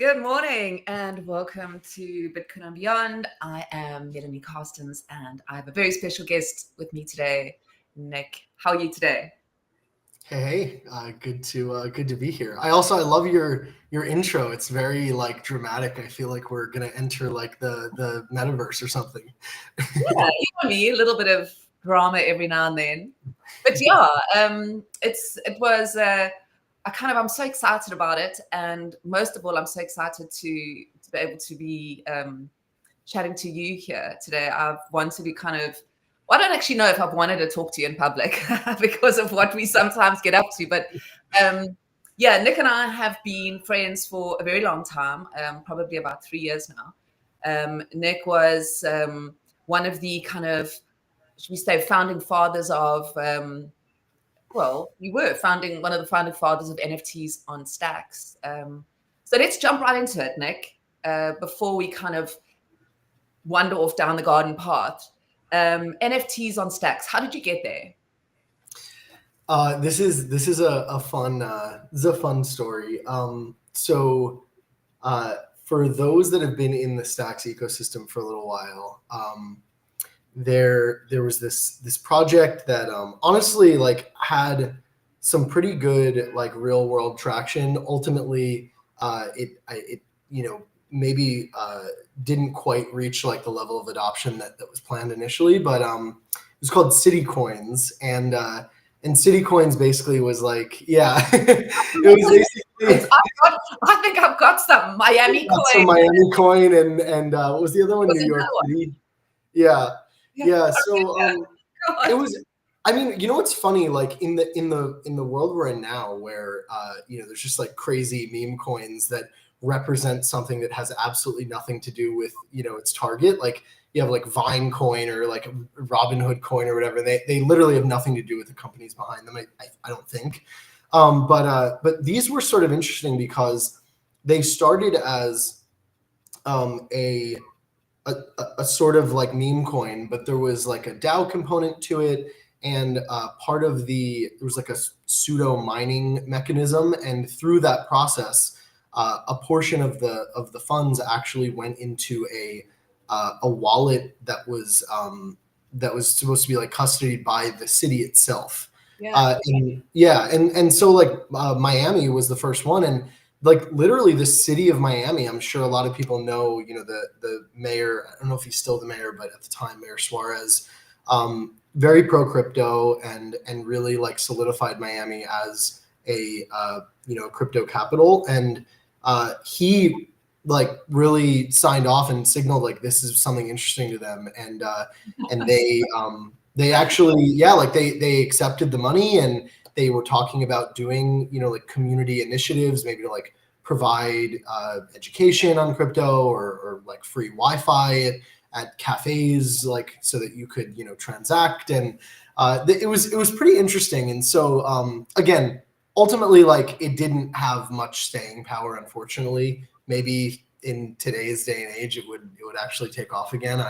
Good morning and welcome to Bitcoin and Beyond. I am Melanie Carstens and I have a very special guest with me today, Nick. How are you today? Hey, good to be here. I love your intro. It's very dramatic. I feel like we're gonna enter the metaverse or something. Yeah, you know me, a little bit of drama every now and then. But yeah, I'm so excited about it, and most of all, I'm so excited to be able to be chatting to you here today. I've wanted to kind of, well, I don't actually know if I've wanted to talk to you in public because of what we sometimes get up to. But yeah, Nick and I have been friends for a very long time, probably about 3 years now. Nick was one of the kind of, should we say, founding fathers of, you were one of the founding fathers of NFTs on Stacks. So let's jump right into it, Nick, before we kind of wander off down the garden path. NFTs on Stacks. How did you get there? This is a fun story. For those that have been in the Stacks ecosystem for a little while, there was this project that honestly had some pretty good real world traction. Ultimately, it maybe didn't quite reach the level of adoption that was planned initially, but it was called City Coins, and City Coins basically was it was basically I think I've got some Miami coin. Some Miami coin and what was the other one? New York City. Yeah. So it was. I mean, you know what's funny? Like in the world we're in now, where there's just crazy meme coins that represent something that has absolutely nothing to do with its target. Like you have Vine coin or Robinhood coin or whatever. They literally have nothing to do with the companies behind them. I don't think. But these were sort of interesting because they started as a sort of meme coin, but there was a DAO component to it, and there was a pseudo mining mechanism, and through that process, a portion of the funds actually went into a wallet that was supposed to be custodied by the city itself. And so Miami was the first one, and literally the city of Miami, I'm sure a lot of people know, the mayor, I don't know if he's still the mayor, but at the time, Mayor Suarez, very pro crypto and really solidified Miami as a crypto capital. And he really signed off and signaled this is something interesting to them. And they actually, they accepted the money, and they were talking about doing, community initiatives, maybe to provide education on crypto or free Wi-Fi at cafes, so that you could, transact. And it was pretty interesting. And so again, ultimately, it didn't have much staying power, unfortunately. Maybe in today's day and age, it would actually take off again.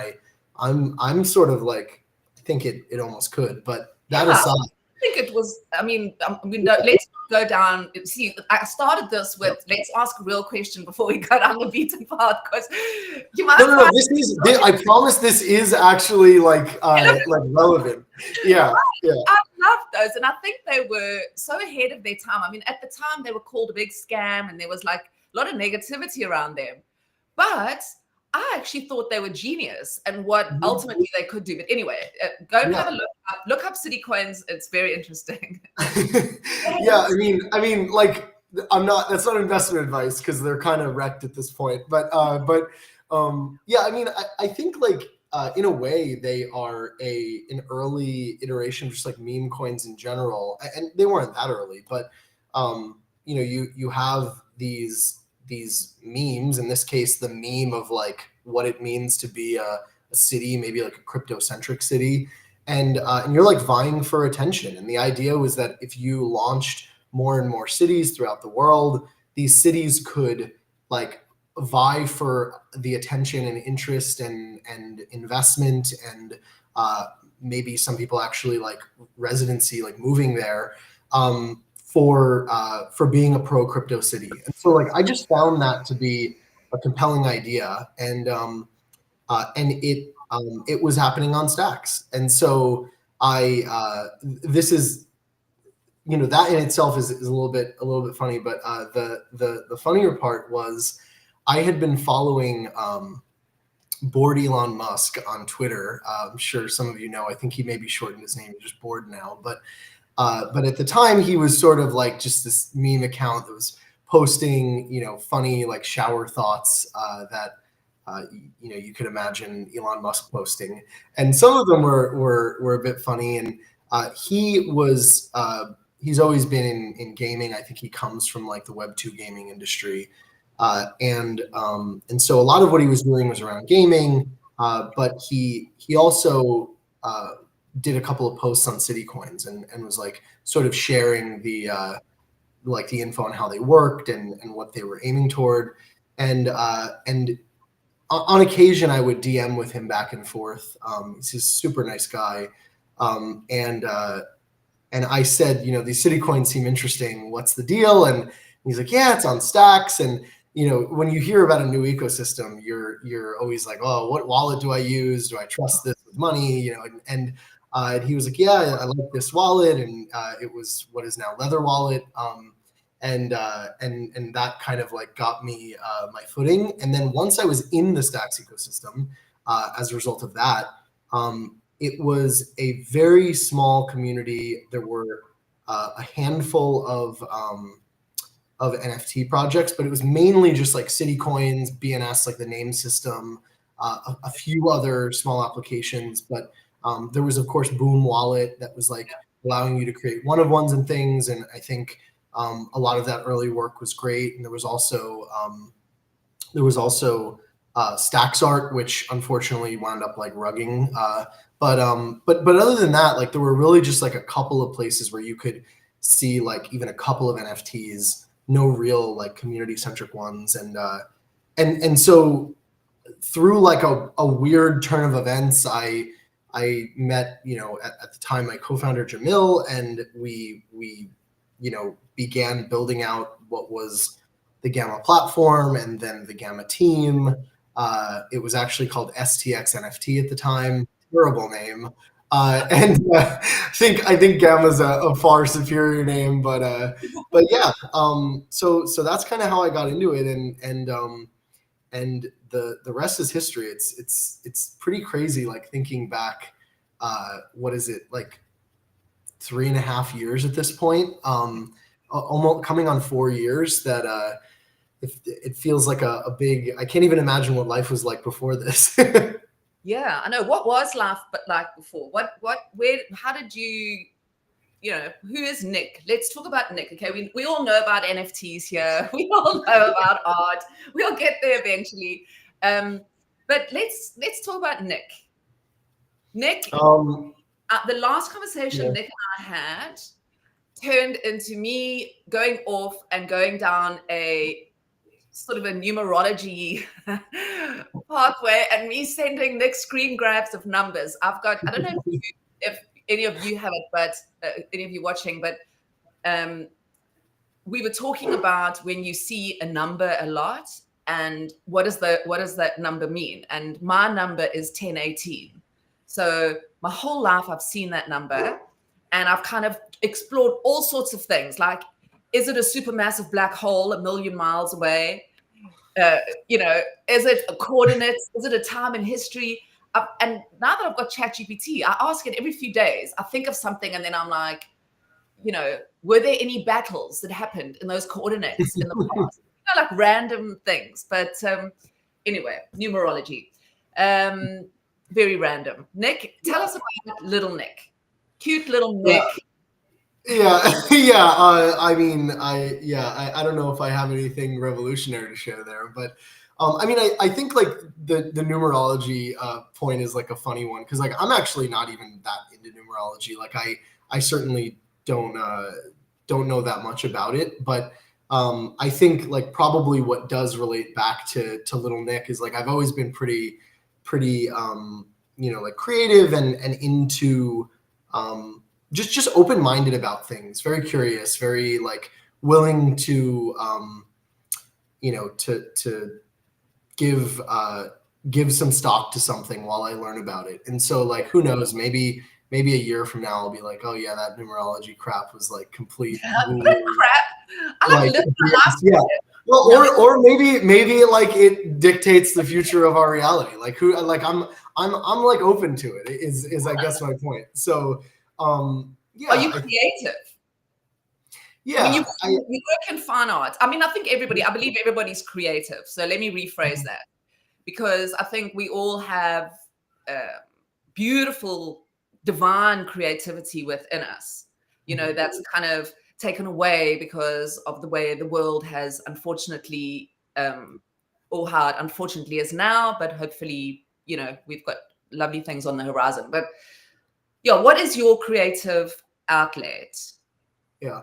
I'm sort of I think it almost could, but that aside, I think it was. Let's go down. See, I started this with let's ask a real question before we go down the beaten path, because you might. No. I promise this is actually relevant. Yeah. I love those, and I think they were so ahead of their time. I mean, at the time they were called a big scam, and there was a lot of negativity around them, but I actually thought they were genius and what ultimately they could do. But anyway, go and have a look up City Coins. It's very interesting. Yeah, I mean, that's not investment advice because they're kind of wrecked at this point. But yeah, I mean, I think in a way they are an early iteration, just meme coins in general, and they weren't that early, but you have these memes, in this case the meme of what it means to be a city, maybe a crypto-centric city, and you're vying for attention. And the idea was that if you launched more and more cities throughout the world, these cities could vie for the attention and interest and investment, and maybe some people actually residency, moving there, for being a pro crypto city. And so like I just found that to be a compelling idea, and it was happening on Stacks. And so this is, that in itself is a little bit funny, but the funnier part was I had been following Bored Elon Musk on Twitter. I'm sure some of you know. I think he maybe shortened his name to just Bored now, but at the time he was sort of like just this meme account that was posting, funny like shower thoughts that you could imagine Elon Musk posting, and some of them were a bit funny. And he's always been in gaming. I think he comes from like the Web2 gaming industry, and so a lot of what he was doing was around gaming, but he also did a couple of posts on city coins and was like sort of sharing the info on how they worked and what they were aiming toward, and on occasion I would DM with him back and forth. He's a super nice guy, and I said, these city coins seem interesting. What's the deal? And he's like, yeah, it's on Stacks. And when you hear about a new ecosystem, you're always like, oh, what wallet do I use? Do I trust this with money? And he was like, yeah, I like this wallet, and it was what is now Leather Wallet. And that kind of like got me my footing. And then once I was in the Stacks ecosystem, as a result of that, it was a very small community. There were a handful of NFT projects, but it was mainly just like city coins, BNS, like the name system, a few other small applications. But there was, of course, Boom Wallet that was like allowing you to create one-of-ones and things. And I think a lot of that early work was great. And there was also Stacks Art, which unfortunately wound up like rugging. But other than that, like there were really just like a couple of places where you could see like even a couple of NFTs, no real like community centric ones. And so through like a weird turn of events, I met, at the time my co-founder Jamil, and we began building out what was the Gamma platform and then the Gamma team. It was actually called STX NFT at the time. Terrible name. I think Gamma's a far superior name, but yeah. So that's kind of how I got into it, and the rest is history. It's pretty crazy, like thinking back. What is it, like 3.5 years at this point? Almost coming on 4 years. That it feels like a big. I can't even imagine what life was like before this. Yeah, I know. What was life but like before? Where, how did you, who is Nick? Let's talk about Nick. Okay. We all know about NFTs here. We all know about art. We'll get there eventually. But let's talk about Nick. Nick, the last conversation Nick and I had turned into me going off and going down a sort of a numerology pathway, and me sending Nick screen grabs of numbers. I don't know if any of you have it, but any of you watching, but we were talking about when you see a number a lot, and what does that number mean? And my number is 1018. So my whole life I've seen that number, and I've kind of explored all sorts of things, like, is it a supermassive black hole 1 million miles away? Is it a coordinates? Is it a time in history? And now that I've got ChatGPT, I ask it every few days. I think of something, and then I'm like, were there any battles that happened in those coordinates in the past? Like random things. But anyway, numerology. Very random. Nick, tell us about little Nick. Cute little Nick. Yeah. I don't know if I have anything revolutionary to share there, but I think like the numerology point is like a funny one, because like I'm actually not even that into numerology. Like I certainly don't know that much about it, but I think like probably what does relate back to little Nick is like I've always been pretty like creative and into just open-minded about things, very curious, very like willing to to give some stock to something while I learn about it. And so like, who knows, maybe a year from now I'll be like, oh yeah, that numerology crap was like complete crap. I like, yeah. Well, or maybe like it dictates the future of our reality. Like I'm like open to it is I guess my point. So yeah. Are you creative? Yeah. I mean, you work in fine art. I mean, I believe everybody's creative. So let me rephrase that, because I think we all have beautiful, divine creativity within us, that's kind of taken away because of the way the world has unfortunately, or how it unfortunately is now, but hopefully, we've got lovely things on the horizon. But yeah, what is your creative outlet? Yeah.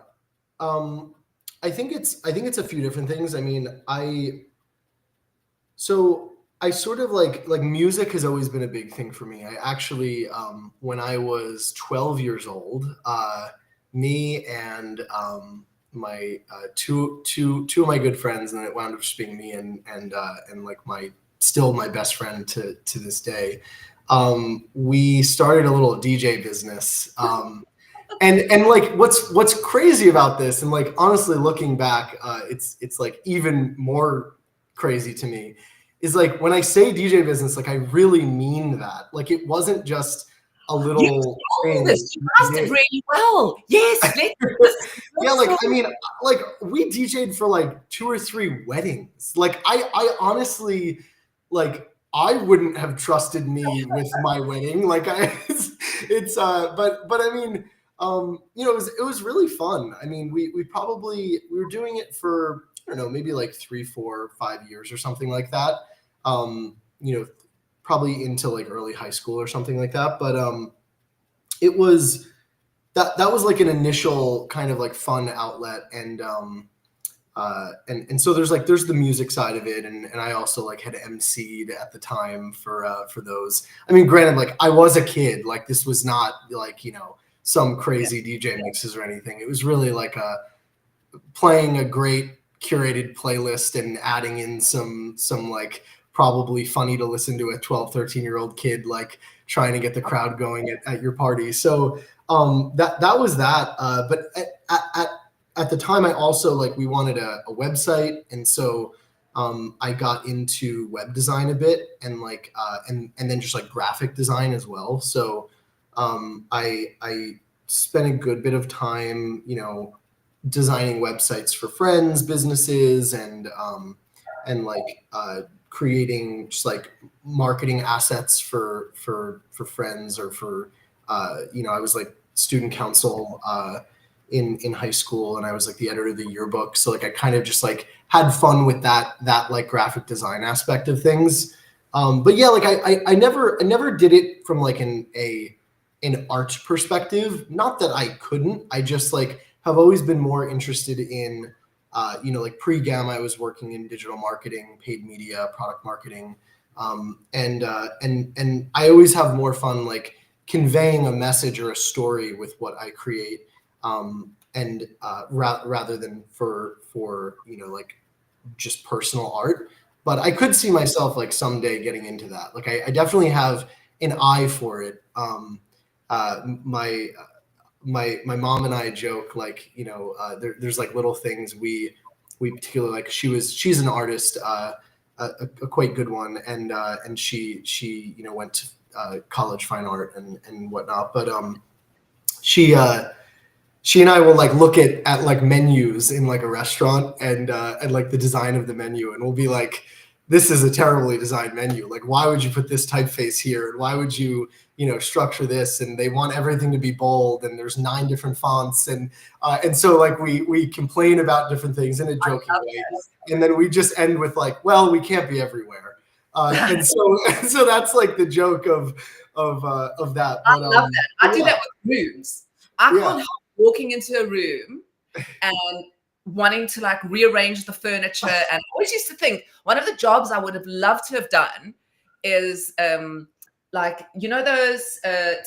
I think it's a few different things. I mean, I sort of like music has always been a big thing for me. I actually, when I was 12 years old, me and my two of my good friends, and it wound up just being me and like my best friend to this day. We started a little DJ business. And like what's crazy about this, and like honestly looking back, it's like even more crazy to me, is like when I say DJ business, like I really mean that. Like it wasn't just a little thing. You mastered really well. Yes. Yeah, like I mean, like we DJ'd for like 2 or 3 weddings. Like I honestly, like I wouldn't have trusted me with my wedding. Like but I mean, it was really fun. I mean, we were doing it for, I don't know, maybe like 3, 4, 5 years or something like that. Probably into like early high school or something like that. But it was that was like an initial kind of like fun outlet, and so there's the music side of it, and I also like had emceed at the time for those. I mean, granted, like I was a kid, like this was not like some crazy DJ mixes or anything. It was really like playing a great curated playlist and adding in some like probably funny to listen to a 12, 13-year-old kid, like trying to get the crowd going at your party. So that was that. But at the time, I also like, we wanted a website. And so I got into web design a bit, and like, and then just like graphic design as well. So I spent a good bit of time, designing websites for friends, businesses, and like creating just like marketing assets for friends, or for I was like student council in high school, and I was like the editor of the yearbook. So like I kind of just like had fun with that like graphic design aspect of things. But yeah, like I never did it from like an art perspective. Not that I couldn't. I just like have always been more interested in like pre-GAM, I was working in digital marketing, paid media, product marketing. And I always have more fun like conveying a message or a story with what I create, and rather than for like just personal art. But I could see myself like someday getting into that. Like I definitely have an eye for it. My mom and I joke, like, there's like little things we particularly like. She's an artist, a quite good one, and she went to college fine art and whatnot. But she and I will like look at like menus in like a restaurant, and like the design of the menu, and we'll be like, this is a terribly designed menu. Like, why would you put this typeface here? And why would you, structure this? And they want everything to be bold, and there's 9 different fonts. And so like we complain about different things in a joking way. And then we just end with like, well, we can't be everywhere. And so that's like the joke of that. But, I love that. I do that with rooms. I can't help walking into a room and wanting to like rearrange the furniture. And I always used to think one of the jobs I would have loved to have done is like, you know, those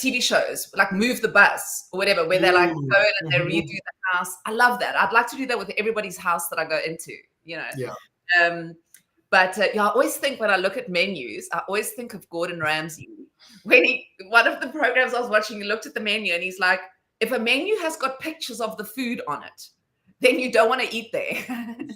TV shows, like Move the Bus or whatever, where they like go in and they redo the house. I love that. I'd like to do that with everybody's house that I go into, you know. Yeah. But I always think when I look at menus, I always think of Gordon Ramsay. When one of the programs I was watching, he looked at the menu and he's like, if a menu has got pictures of the food on it, then you don't want to eat there. And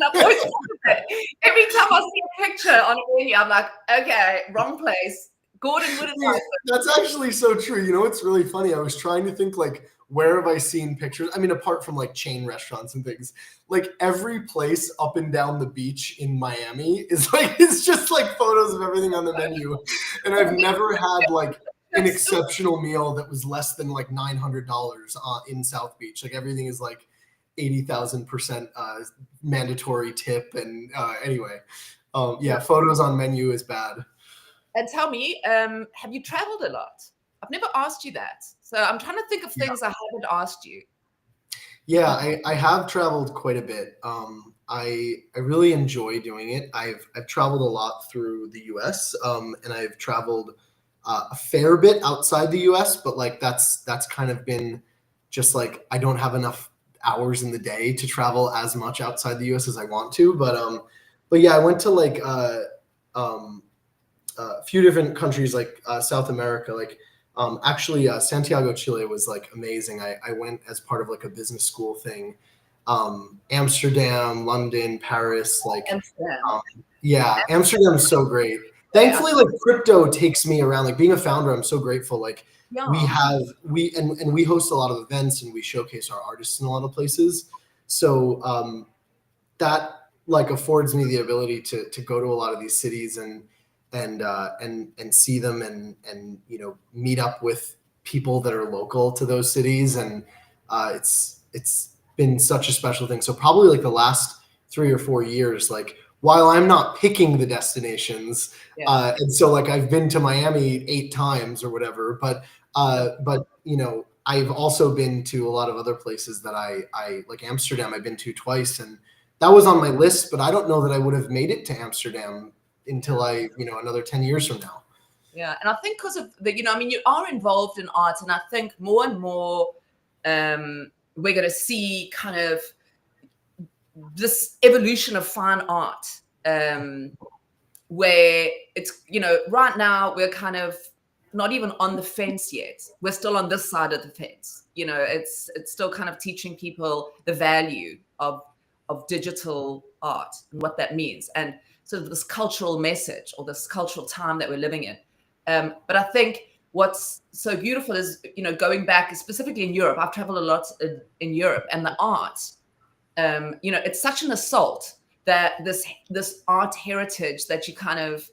I've always wondered that. Every time I see a picture on a menu, I'm like, okay, wrong place. Gordon wouldn't like it. That's actually so true. You know, it's really funny. I was trying to think, like, where have I seen pictures? I mean, apart from like chain restaurants and things, like every place up and down the beach in Miami is like, it's just like photos of everything on the menu. And I've never had like an exceptional meal that was less than like $900 in South Beach. Like everything is like 80,000% mandatory tip. And anyway, yeah, photos on menu is bad. And tell me, have you traveled a lot? I've never asked you that. So I'm trying to think of things I haven't asked you. Yeah, I have traveled quite a bit. I really enjoy doing it. I've traveled a lot through the US, and I've traveled a fair bit outside the US, but like that's kind of been just like I don't have enough hours in the day to travel as much outside the US as I want to. But yeah, I went to like a few different countries, like South America, like actually Santiago, Chile was like amazing. I went as part of like a business school thing. Amsterdam, London, Paris, like yeah, Amsterdam is so great. Thankfully, like crypto takes me around. Like being a founder, I'm so grateful. Like we host a lot of events and we showcase our artists in a lot of places. So that like affords me the ability to go to a lot of these cities and see them and you know meet up with people that are local to those cities, and it's been such a special thing. So probably like the last 3 or 4 years, like while I'm not picking the destinations, and so like I've been to Miami 8 times or whatever, but you know I've also been to a lot of other places that I like. Amsterdam I've been to twice, and that was on my list, but I don't know that I would have made it to Amsterdam until another 10 years from now. Yeah. And I think because of the, I mean, you are involved in art, and I think more and more we're going to see kind of this evolution of fine art, where it's, right now we're kind of not even on the fence yet. We're still on this side of the fence. It's still kind of teaching people the value of digital art and what that means, and sort of this cultural message or this cultural time that we're living in. But I think what's so beautiful is, going back specifically in Europe, I've traveled a lot in Europe, and the art, it's such an assault that this art heritage that you kind of,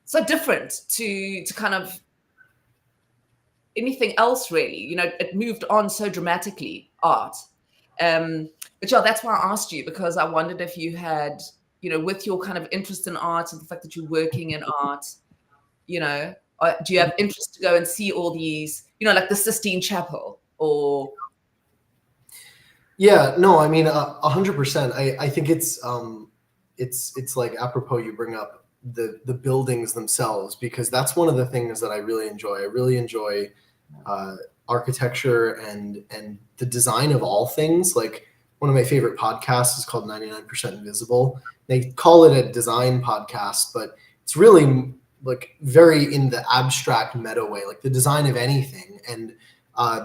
so different to kind of anything else really, it moved on so dramatically, art. But yeah, that's why I asked you, because I wondered if you had, with your kind of interest in art and the fact that you're working in art, do you have interest to go and see all these, like the Sistine Chapel or? Yeah, no, I mean, 100%. I think it's like apropos you bring up the buildings themselves, because that's one of the things that I really enjoy. I really enjoy architecture and the design of all things. Like one of my favorite podcasts is called 99% Invisible. They call it a design podcast, but it's really like very in the abstract meta way, like the design of anything. And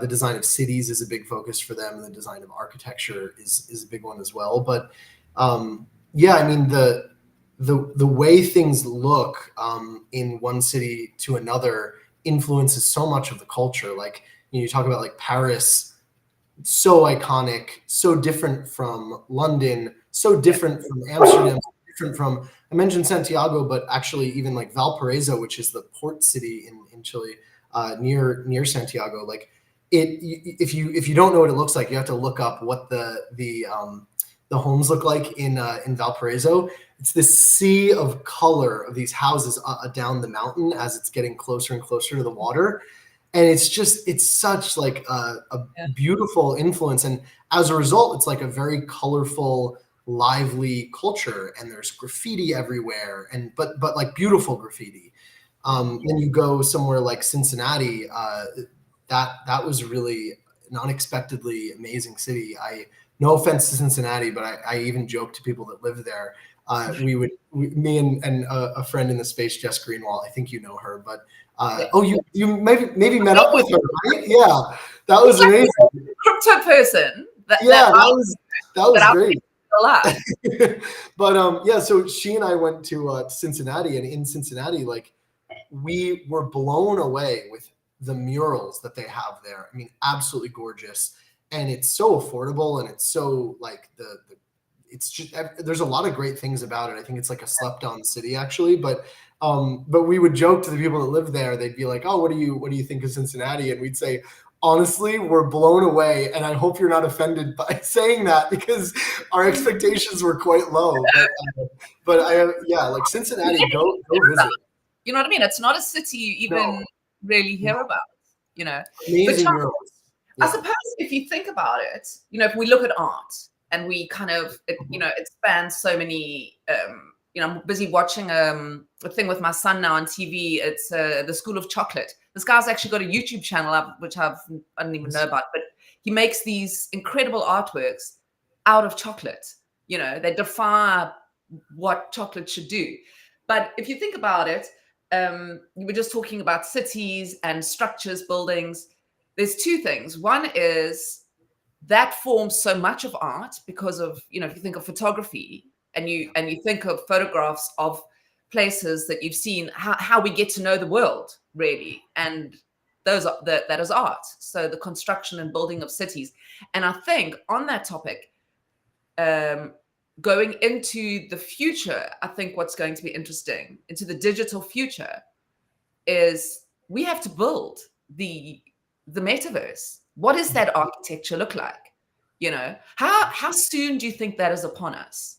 the design of cities is a big focus for them, and the design of architecture is a big one as well. But yeah, I mean the way things look in one city to another influences so much of the culture. Like you talk about like Paris, so iconic, so different from London, so different from Amsterdam, so different from, I mentioned Santiago, but actually even like Valparaiso, which is the port city in Chile, near Santiago. Like if you don't know what it looks like, you have to look up what the homes look like in Valparaiso. It's this sea of color of these houses down the mountain as it's getting closer and closer to the water. And it's such like a beautiful influence. And as a result, it's like a very colorful, lively culture. And there's graffiti everywhere, but like beautiful graffiti. Then you go somewhere like Cincinnati. That was really an unexpectedly amazing city. No offense to Cincinnati, but I even joke to people that live there. Me and a friend in the space, Jess Greenwald. I think you know her, but you maybe met up with her, right? Yeah, that was amazing. Crypto person. That was great. A lot. But yeah, so she and I went to Cincinnati, and in Cincinnati, like we were blown away with the murals that they have there. I mean, absolutely gorgeous, and it's so affordable, and it's so like it's just there's a lot of great things about it. I think it's like a slept on city actually, but we would joke to the people that live there. They'd be like, "Oh, what do you think of Cincinnati?" And we'd say, honestly, we're blown away, and I hope you're not offended by saying that because our expectations were quite low. But like Cincinnati, go visit. You know what I mean? It's not a city you even really hear about. You know, amazing. I suppose if you think about it, you know, if we look at art and we kind of, it spans so many. I'm busy watching a thing with my son now on TV. It's the School of Chocolate. This guy's actually got a YouTube channel up, which I don't even know about, but he makes these incredible artworks out of chocolate. You know, they defy what chocolate should do. But if you think about it, you were just talking about cities and structures, buildings. There's two things. One is that forms so much of art because of, if you think of photography and you think of photographs of places that you've seen, how we get to know the world, really. And that is art. So the construction and building of cities. And I think on that topic, going into the future, I think what's going to be interesting into the digital future is we have to build the metaverse. What does that architecture look like? How soon do you think that is upon us?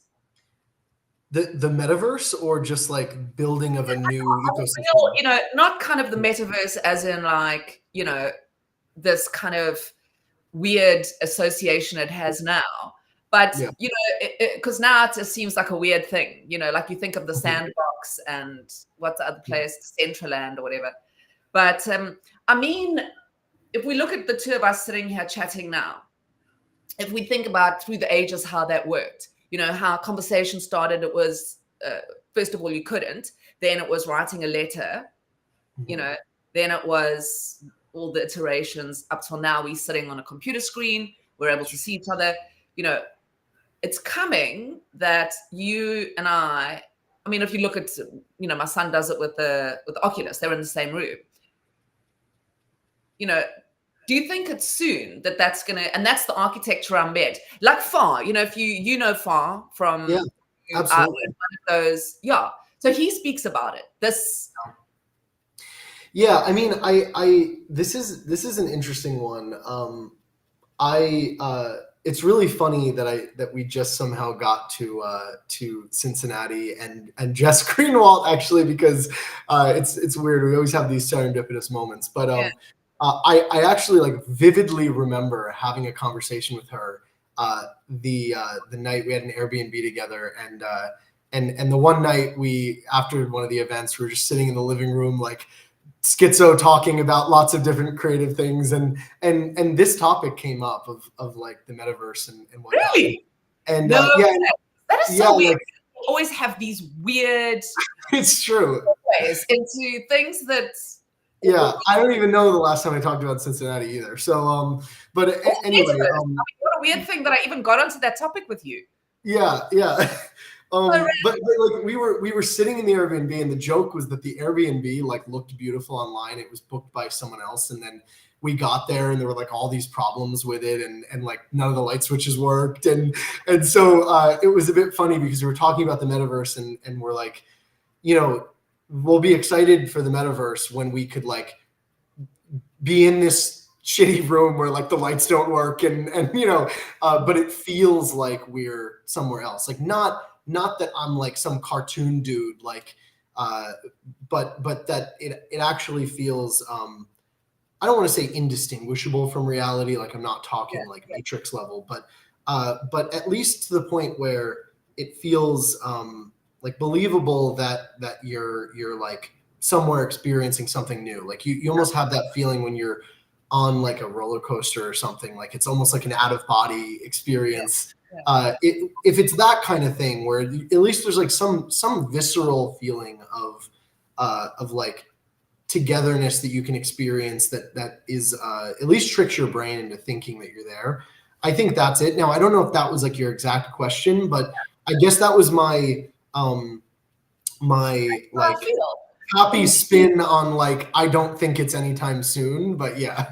The metaverse, or just like building of a new ecosystem? Not kind of the metaverse as in like, this kind of weird association it has now. But, because now it just seems like a weird thing, like you think of the Sandbox and what's the other place, Centraland or whatever. But, I mean, if we look at the two of us sitting here chatting now, if we think about through the ages how that worked, how conversation started, it was, first of all, you couldn't. Then it was writing a letter, then it was all the iterations up till now. We're sitting on a computer screen. We're able to see each other. It's coming that you and I mean, if you look at, my son does it with the Oculus, they're in the same room. Do you think it's soon that's going to, and that's the architecture I'm bet, like FAR, if you know FAR from absolutely. One of those, so he speaks about it. I mean, this is an interesting one. It's really funny that we just somehow got to Cincinnati and Jess Greenwald, actually, because it's weird. We always have these serendipitous moments, but I actually like vividly remember having a conversation with her the night we had an Airbnb together, and the one night after one of the events, we were just sitting in the living room like schizo talking about lots of different creative things, and this topic came up of like the metaverse and whatnot. Really? And that is so weird. Like, we always have these weird it's true ways into things that I don't even know the last time I talked about Cincinnati either. So but anyway, what a weird thing that I even got onto that topic with you. But like we were sitting in the Airbnb, and the joke was that the Airbnb like looked beautiful online. It was booked by someone else, and then we got there and there were like all these problems with it, and like none of the light switches worked, and so it was a bit funny because we were talking about the metaverse, and we're like, we'll be excited for the metaverse when we could like be in this shitty room where like the lights don't work, and but it feels like we're somewhere else, like not that I'm like some cartoon dude, like but that it actually feels I don't want to say indistinguishable from reality, like I'm not talking like Matrix level, but at least to the point where it feels like believable that you're like somewhere experiencing something new. Like you almost have that feeling when you're on like a roller coaster or something. Like it's almost like an out of body experience. If it's that kind of thing where at least there's like some visceral feeling of like togetherness that you can experience that is at least tricks your brain into thinking that you're there. I think that's it. Now, I don't know if that was like your exact question, but I guess that was my like happy spin on like, I don't think it's anytime soon, but yeah.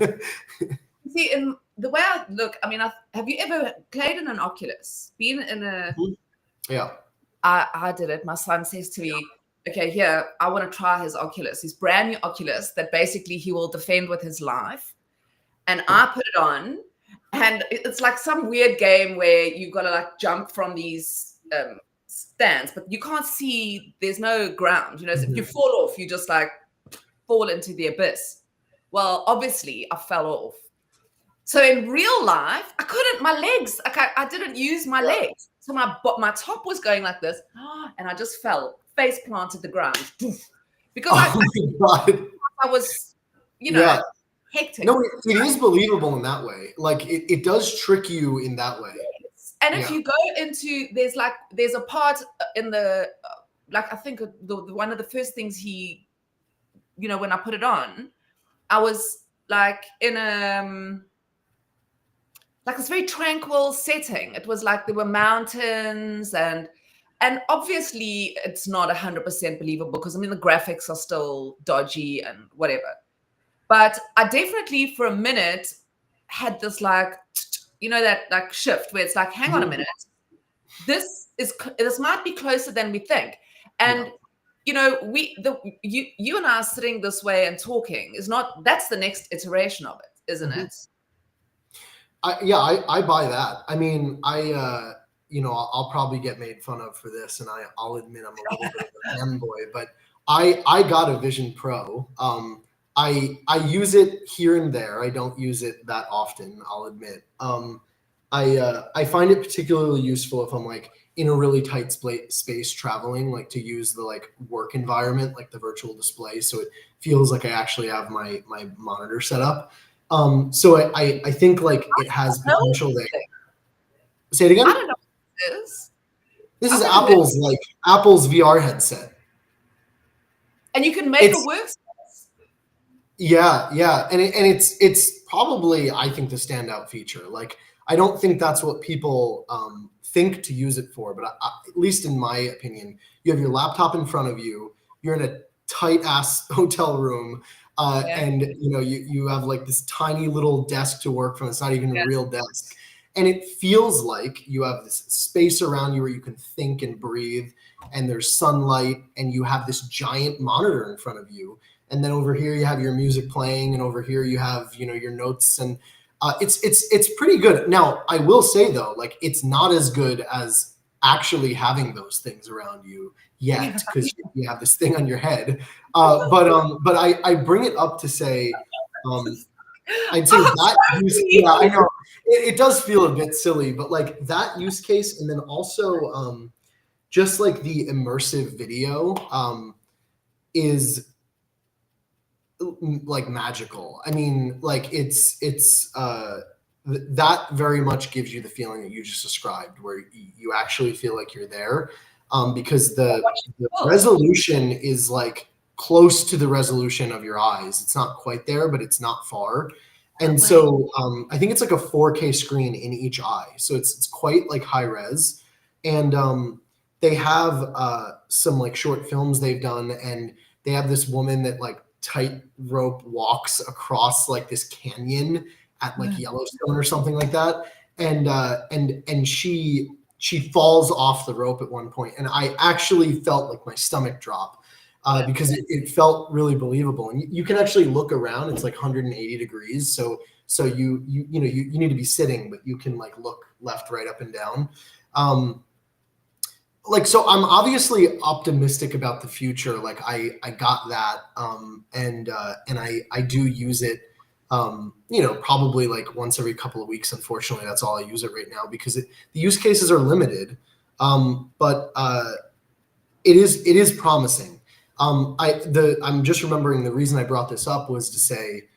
See, in the way I look, I mean, have you ever played in an Oculus? Been in a... Yeah. I did it. My son says to me, okay, here, I want to try his Oculus, his brand new Oculus that basically he will defend with his life. And I put it on, and it's like some weird game where you've got to like jump from these stands, but you can't see, there's no ground, you know, so if you fall off, you just like fall into the abyss. Well, obviously I fell off. So in real life, I couldn't, my legs, I didn't use my legs. So my top was going like this, and I just fell, face planted the ground. Because I was, you know, hectic. No, it is believable in that way. Like it does trick you in that way. Yes. And if you go into, there's a part in the, like I think one of the first things he, you know, when I put it on, I was like in like this very tranquil setting. It was like there were mountains and obviously it's not 100% believable because I mean the graphics are still dodgy and whatever. But I definitely for a minute had this like, you know, that like shift where it's like, hang on a minute, this might be closer than we think. And you know, you and I are sitting this way and talking is not, that's the next iteration of it, isn't it? I buy that. I mean, you know, I'll probably get made fun of for this, and I'll admit I'm a little bit of a fanboy, but I got a Vision Pro. I use it here and there. I don't use it that often, I'll admit. I find it particularly useful if I'm like in a really tight space traveling, like to use the like work environment, like the virtual display, so it feels like I actually have my monitor set up. So I think like it has potential there. Say it again. I don't know what it is. This is Apple's VR headset. And you can make a workspace. Yeah, and it's probably, I think, the standout feature. Like, I don't think that's what people think to use it for, but at least in my opinion, you have your laptop in front of you. You're in a tight ass hotel room. And you know, you have like this tiny little desk to work from. It's not even a real desk. And it feels like you have this space around you where you can think and breathe, and there's sunlight, and you have this giant monitor in front of you. And then over here you have your music playing, and over here you have, you know, your notes, and it's pretty good. Now, I will say though, like it's not as good as actually having those things around you yet, because you have this thing on your head. But I bring it up to say, I'd say that use, yeah, I know it does feel a bit silly, but like that use case, and then also just like the immersive video is like magical. I mean, like it's that very much gives you the feeling that you just described, where you actually feel like you're there, because the resolution is like close to the resolution of your eyes. It's not quite there, but it's not far. And so I think it's like a 4K screen in each eye. So it's quite like high res. And they have some like short films they've done, and they have this woman that like tightrope walks across like this canyon at like Yellowstone or something like that. And she falls off the rope at one point. And I actually felt like my stomach drop. Because it felt really believable, and you can actually look around. It's like 180 degrees, so you need to be sitting, but you can like look left, right, up, and down. Like, so I'm obviously optimistic about the future. Like I got that, and I do use it. You know, probably like once every couple of weeks. Unfortunately, that's all I use it right now because the use cases are limited. But it is promising. I'm just remembering the reason I brought this up was to say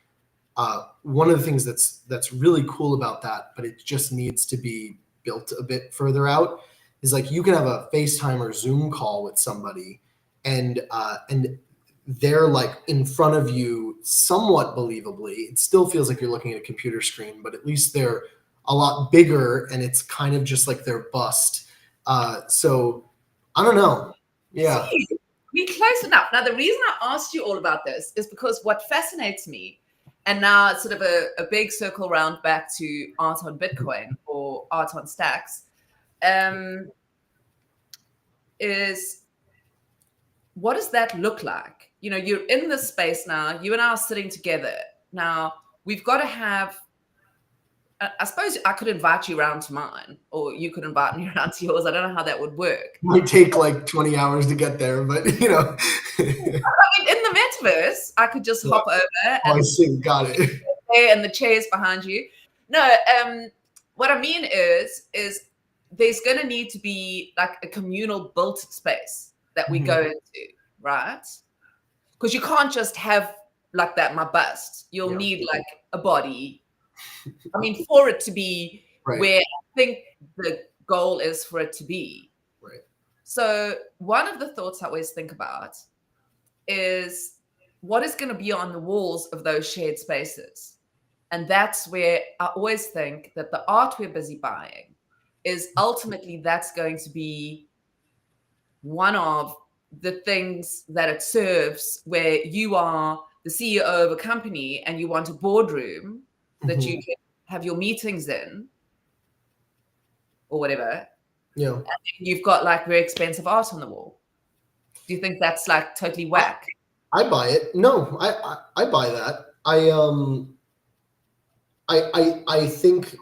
one of the things that's really cool about that, but it just needs to be built a bit further out, is like you can have a FaceTime or Zoom call with somebody, and they're like in front of you somewhat believably. It still feels like you're looking at a computer screen, but at least they're a lot bigger, and it's kind of just like their bust. So I don't know. Yeah. See, we're close enough. Now, the reason I asked you all about this is because what fascinates me, and now it's sort of a big circle round back to art on Bitcoin or art on Stacks, is what does that look like? You know, you're in this space now, you and I are sitting together. Now, we've got to have, I suppose I could invite you around to mine, or you could invite me around to yours. I don't know how that would work. It might take like 20 hours to get there, but you know. I mean, in the metaverse, I could just hop over. And I see, got it. And the chairs behind you. No, what I mean is there's going to need to be like a communal built space that we go into, right? Because you can't just have like that, my bust. You'll need like a body. I mean, for it to be where I think the goal is for it to be. Right. So one of the thoughts I always think about is what is going to be on the walls of those shared spaces. And that's where I always think that the art we're busy buying is ultimately that's going to be one of the things that it serves, where you are the CEO of a company and you want a boardroom that you can have your meetings in or whatever. Yeah. And you've got like very expensive art on the wall. Do you think that's like totally whack? I buy it. No, I buy that. I think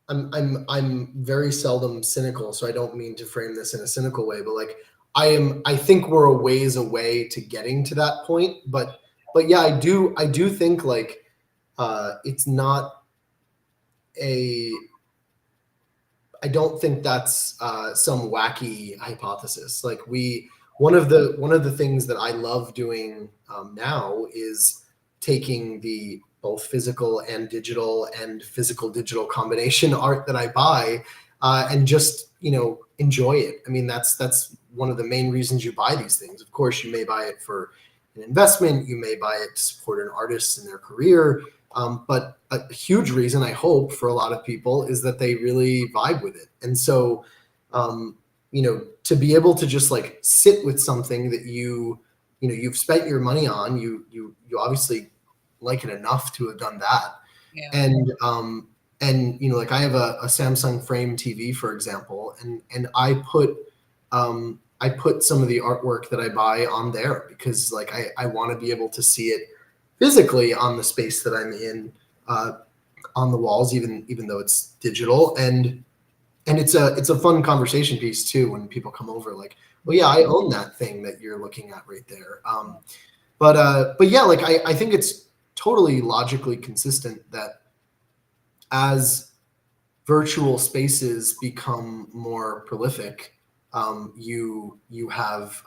I'm very seldom cynical, so I don't mean to frame this in a cynical way, but like I think we're a ways away to getting to that point. But yeah, I do think like it's not I don't think that's some wacky hypothesis. Like one of the things that I love doing now is taking the both physical and digital and physical digital combination art that I buy and just, you know, enjoy it. I mean, that's one of the main reasons you buy these things. Of course, you may buy it for an investment. You may buy it to support an artist in their career. But a huge reason, I hope, for a lot of people is that they really vibe with it. And so, you know, to be able to just like sit with something that you've spent your money on, you obviously like it enough to have done that. Yeah. And you know, like I have a Samsung Frame TV, for example, and I put some of the artwork that I buy on there because like I want to be able to see it physically on the space that I'm in, on the walls, even though it's digital, and it's a fun conversation piece too when people come over, like, well, yeah, I own that thing that you're looking at right there. But yeah, like I think it's totally logically consistent that as virtual spaces become more prolific, you have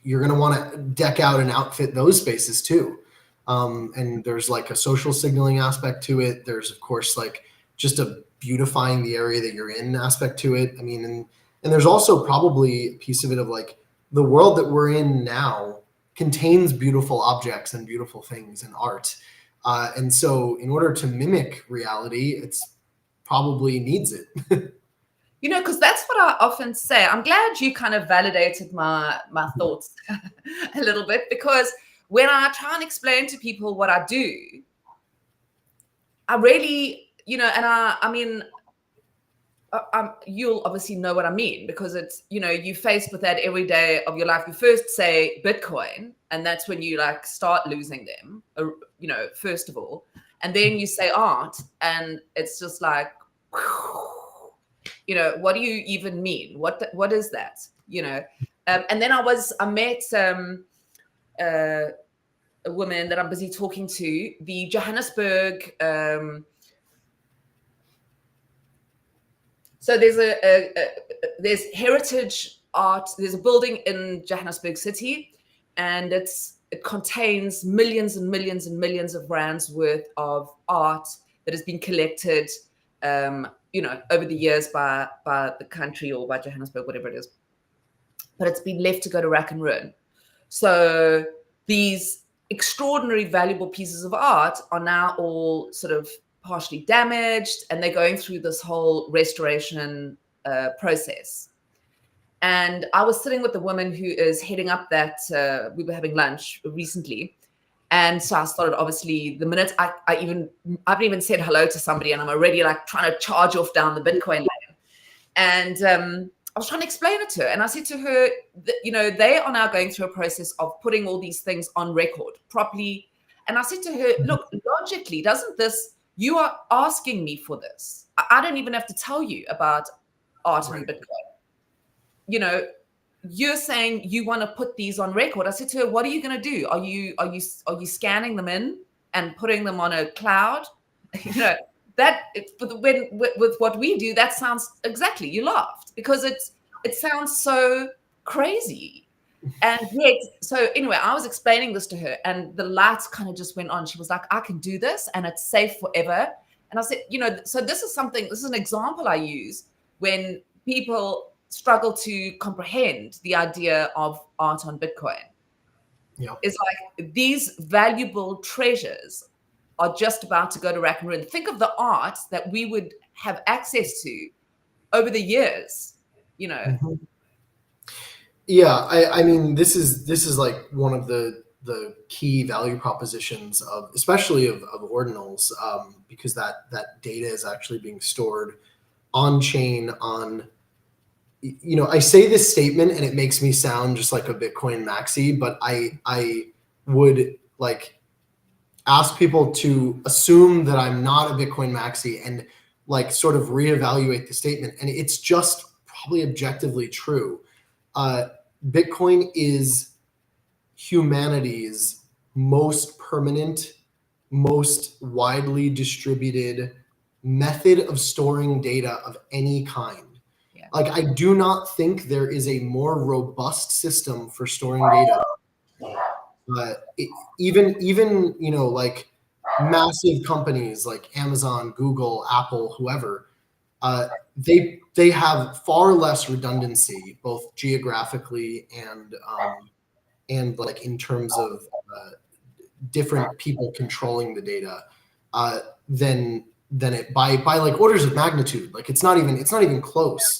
you're going to want to deck out and outfit those spaces too. And there's like a social signaling aspect to it. There's of course like just a beautifying the area that you're in aspect to it. I mean, and there's also probably a piece of it of like the world that we're in now contains beautiful objects and beautiful things and art. And so in order to mimic reality, it's probably needs it. You know, because that's what I often say. I'm glad you kind of validated my thoughts a little bit, because when I try and explain to people what I do, I really, you know, and I mean, you'll obviously know what I mean, because it's, you know, you're faced with that every day of your life. You first say Bitcoin, and that's when you like start losing them, you know, first of all. And then you say art, and it's just like, you know, what do you even mean? What is that? You know? And then I met a woman that I'm busy talking to, the Johannesburg. So there's there's heritage art. There's a building in Johannesburg City, and it contains millions and millions and millions of rands worth of art that has been collected, over the years by the country or by Johannesburg, whatever it is. But it's been left to go to rack and ruin. So these extraordinary, valuable pieces of art are now all sort of partially damaged, and they're going through this whole restoration process. And I was sitting with the woman who is heading up that, we were having lunch recently. And so I started, obviously, the minute I haven't even said hello to somebody, and I'm already like trying to charge off down the Bitcoin lane. And I was trying to explain it to her. And I said to her, that, they are now going through a process of putting all these things on record properly. And I said to her, look, logically, doesn't this, you are asking me for this. I don't even have to tell you about art and Bitcoin. You're saying you want to put these on record. I said to her, what are you going to do? Are you scanning them in and putting them on a cloud? That with what we do, that sounds exactly, you laughed because it sounds so crazy. And yet, so anyway, I was explaining this to her and the lights kind of just went on. She was like, I can do this and it's safe forever. And I said, so this is an example I use when people struggle to comprehend the idea of art on Bitcoin. Yeah. It's like these valuable treasures are just about to go to rack and ruin. Think of the art that we would have access to over the years, Mm-hmm. Yeah, I mean, this is like one of the key value propositions of, especially of ordinals, because that data is actually being stored on chain on. I say this statement and it makes me sound just like a Bitcoin maxi, but I would like ask people to assume that I'm not a Bitcoin maxi and like sort of reevaluate the statement. And it's just probably objectively true. Bitcoin is humanity's most permanent, most widely distributed method of storing data of any kind. Like, I do not think there is a more robust system for storing data. Even like massive companies like Amazon, Google, Apple, whoever, they have far less redundancy, both geographically and like in terms of different people controlling the data than it by like orders of magnitude. Like it's not even close.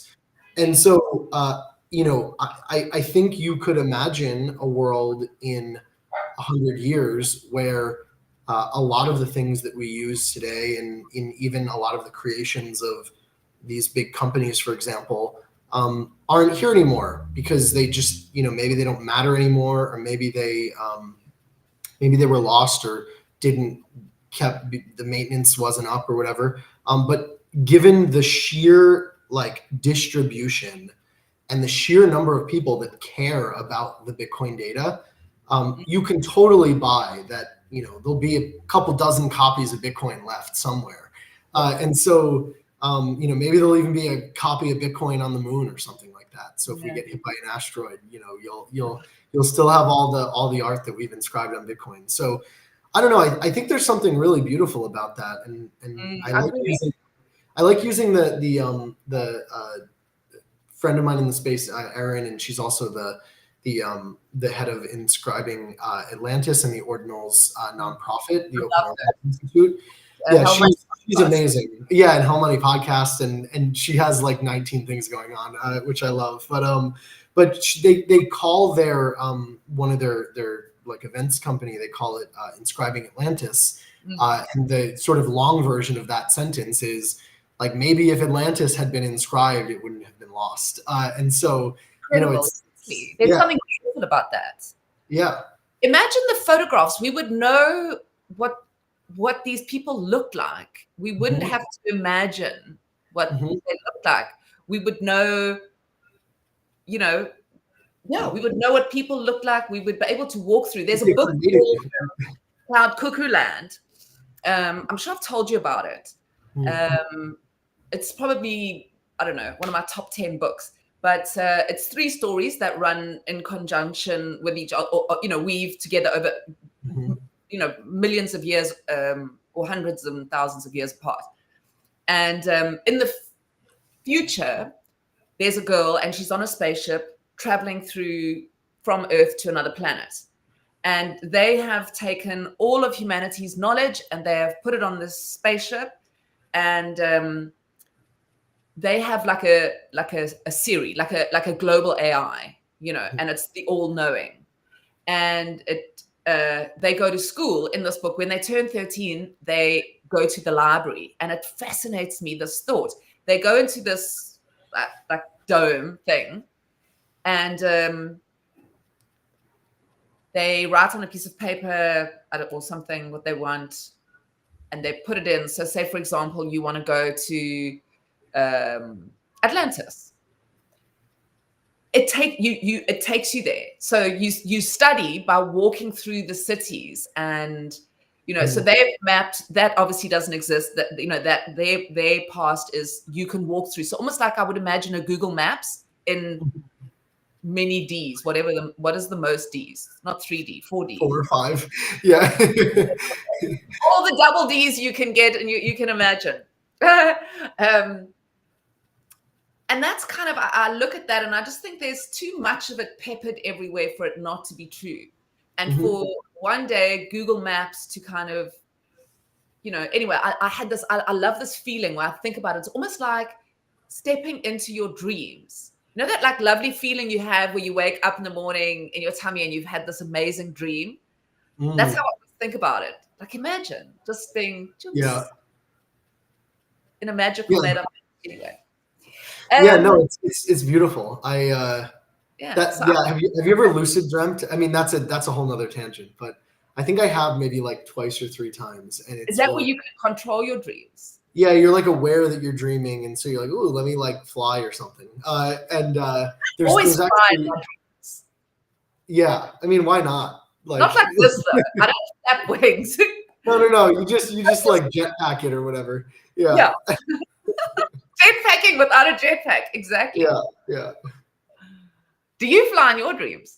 And so, I think you could imagine a world in 100 years where a lot of the things that we use today, and in even a lot of the creations of these big companies, for example, aren't here anymore because they just, maybe they don't matter anymore, or maybe they were lost or the maintenance wasn't up or whatever. But given the sheer like distribution and the sheer number of people that care about the Bitcoin data, you can totally buy that, there'll be a couple dozen copies of Bitcoin left somewhere. And so, maybe there'll even be a copy of Bitcoin on the moon or something like that. So if we get hit by an asteroid, you'll still have all the art that we've inscribed on Bitcoin. So I don't know. I think there's something really beautiful about that. And I like using the friend of mine in the space, Erin, and she's also the head of inscribing Atlantis and the Ordinals nonprofit, the Open Institute. Yeah, she's amazing. Yeah, and Hell Money podcast, and she has like 19 things going on, which I love. But they call their one of their like events company, they call it Inscribing Atlantis, and the sort of long version of that sentence is like, maybe if Atlantis had been inscribed, it wouldn't have been lost. And so, there's something beautiful about that. Yeah. Imagine the photographs. We would know what these people looked like. We wouldn't have to imagine what they looked like. We would know, we would know what people looked like. We would be able to walk through. There's a book called Cloud Cuckoo Land. I'm sure I've told you about it. It's probably, I don't know, one of my top 10 books. but it's 3 stories that run in conjunction with each other, or weave together over, millions of years, or hundreds and thousands of years apart. And in the future, there's a girl, and she's on a spaceship traveling from Earth to another planet. And they have taken all of humanity's knowledge and they have put it on this spaceship, and they have like a Siri, like a global AI, and it's the all-knowing. And they go to school in this book. When they turn 13, they go to the library, and it fascinates me, this thought. They go into this like dome thing, and they write on a piece of paper or something what they want, and they put it in. So say, for example, you want to go to Atlantis. It takes you there. So you study by walking through the cities, and so they've mapped that. Obviously doesn't exist. That that their past is you can walk through. So almost like I would imagine a Google Maps in many Ds, what is the most Ds? Not 3D, 4D. 4 or 5. Yeah. All the double Ds you can get, and you can imagine. And that's kind of, I look at that and I just think there's too much of it peppered everywhere for it not to be true. And for one day, Google Maps to kind of, anyway, I had this, I love this feeling where I think about it. It's almost like stepping into your dreams. That like lovely feeling you have where you wake up in the morning in your tummy and you've had this amazing dream. That's how I think about it. Like imagine just being in a magical made up anyway. No, it's beautiful. Have you ever lucid dreamt? I mean, that's a whole nother tangent, but I think I have maybe like 2 or 3 times. And is that where you can control your dreams? Yeah, you're like aware that you're dreaming, and so you're like, "Ooh, let me like fly or something." There's actually, yeah. I mean, why not? Like, not like this though. I don't have wings. No. You just like jetpack it or whatever. Yeah. Jetpacking without a jetpack, exactly. Yeah. Do you fly in your dreams?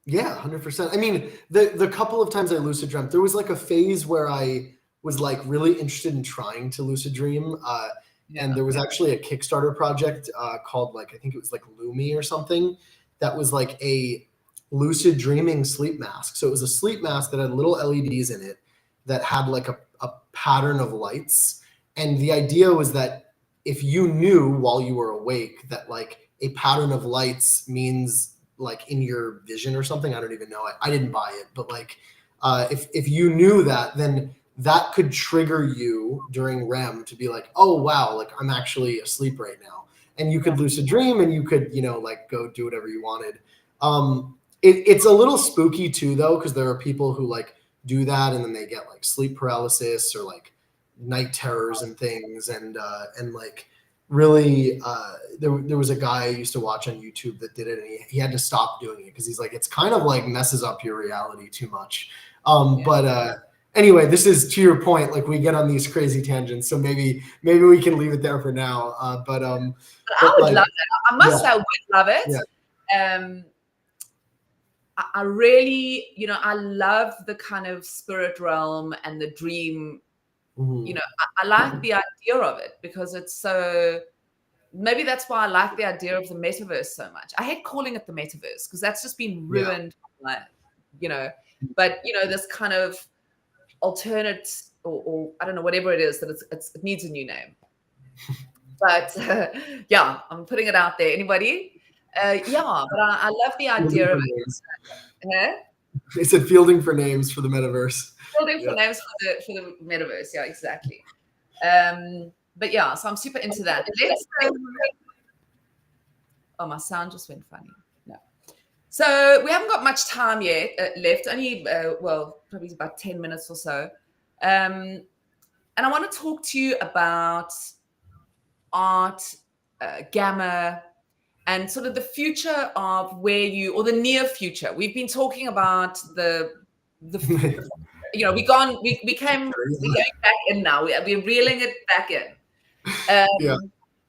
Yeah, 100%. I mean, the couple of times I lucid dreamt, there was like a phase where I was like really interested in trying to lucid dream, and there was actually a Kickstarter project called I think it was like Lumi or something, that was like a lucid dreaming sleep mask. So it was a sleep mask that had little LEDs in it that had like a pattern of lights, and the idea was that if you knew while you were awake that like a pattern of lights means like in your vision or something, I don't even know. I didn't buy it, but like if you knew that, then that could trigger you during REM to be like, oh wow, like I'm actually asleep right now, and you could lucid dream, and you could like go do whatever you wanted. It's a little spooky too though, because there are people who like do that and then they get like sleep paralysis or like night terrors and things, and like really there was a guy I used to watch on YouTube that did it, and he had to stop doing it because he's like, it's kind of like messes up your reality too much. But anyway, this is to your point, like we get on these crazy tangents, so maybe we can leave it there for now. But I would love it. I must say I would love it. I really, I love the kind of spirit realm and the dream. I like the idea of it because it's so, maybe that's why I like the idea of the metaverse so much. I hate calling it the metaverse because that's just been ruined, but this kind of alternate or I don't know, whatever it is, that it needs a new name. But I'm putting it out there. Anybody? But I love the idea of it. They said fielding for names for the metaverse. Fielding for names for the metaverse. Yeah, exactly. But so I'm super into that. Oh, my sound just went funny. No. So we haven't got much time yet left. Only probably about 10 minutes or so. And I want to talk to you about art, gamma, and sort of the future of or the near future. We've been talking about we came, we're going back in now. We're reeling it back in.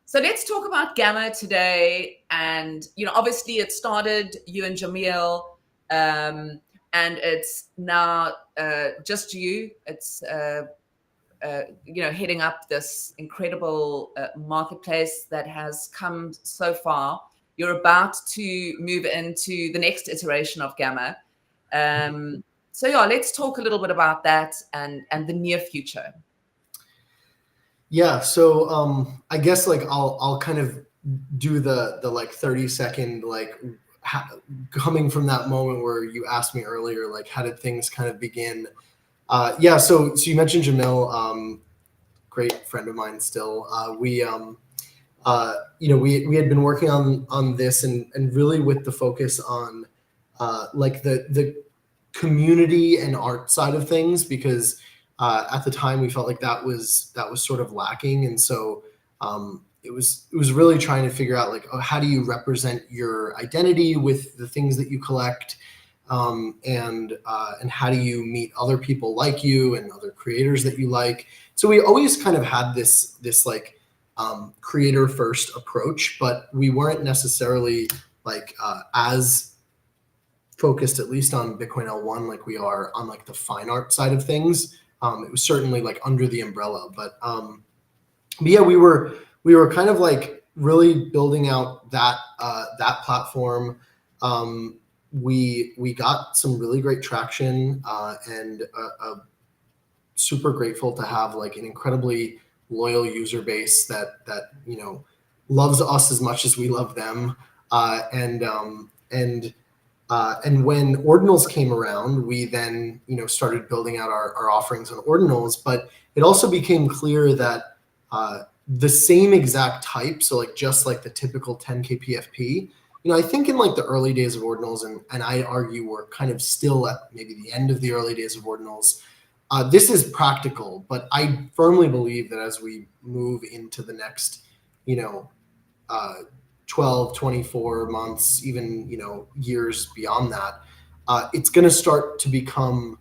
So let's talk about Gamma today. And, obviously it started you and Jamil, and it's now just you. It's, heading up this incredible marketplace that has come so far. You're about to move into the next iteration of Gamma. So yeah, let's talk a little bit about that and the near future. Yeah, so I guess like I'll kind of do the like 30-second like coming from that moment where you asked me earlier, like how did things kind of begin? Yeah, so you mentioned Jamil, great friend of mine still. We had been working on this and really with the focus on like the community and art side of things, because at the time we felt like that was sort of lacking, and so it was really trying to figure out like, oh, how do you represent your identity with the things that you collect, and how do you meet other people like you and other creators that you like. So we always kind of had this like creator first approach, but we weren't necessarily like as focused, at least on Bitcoin L1, like we are on like the fine art side of things. It was certainly like under the umbrella, but yeah, we were kind of like really building out that platform. We got some really great traction, and super grateful to have like an incredibly loyal user base that loves us as much as we love them. And when Ordinals came around, we then started building out our offerings on Ordinals. But it also became clear that the same exact type, so like just like the typical 10K PFP, I think in like the early days of Ordinals, and I argue we're kind of still at maybe the end of the early days of Ordinals, this is practical. But I firmly believe that as we move into the next 12, 24 months, even years beyond that, it's going to start to become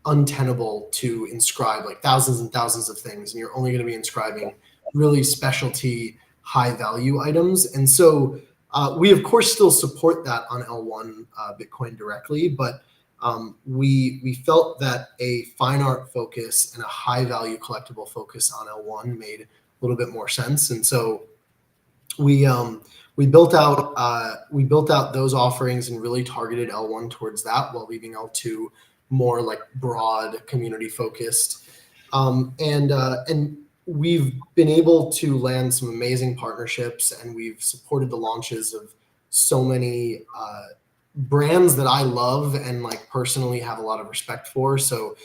untenable to inscribe like thousands and thousands of things, and you're only going to be inscribing really specialty high value items. And so we of course still support that on L1 Bitcoin directly, but we felt that a fine art focus and a high value collectible focus on L1 made a little bit more sense. And so we built out those offerings and really targeted L1 towards that, while leaving L2 more like broad community focused. And we've been able to land some amazing partnerships, and we've supported the launches of so many brands that I love and like personally have a lot of respect for. So,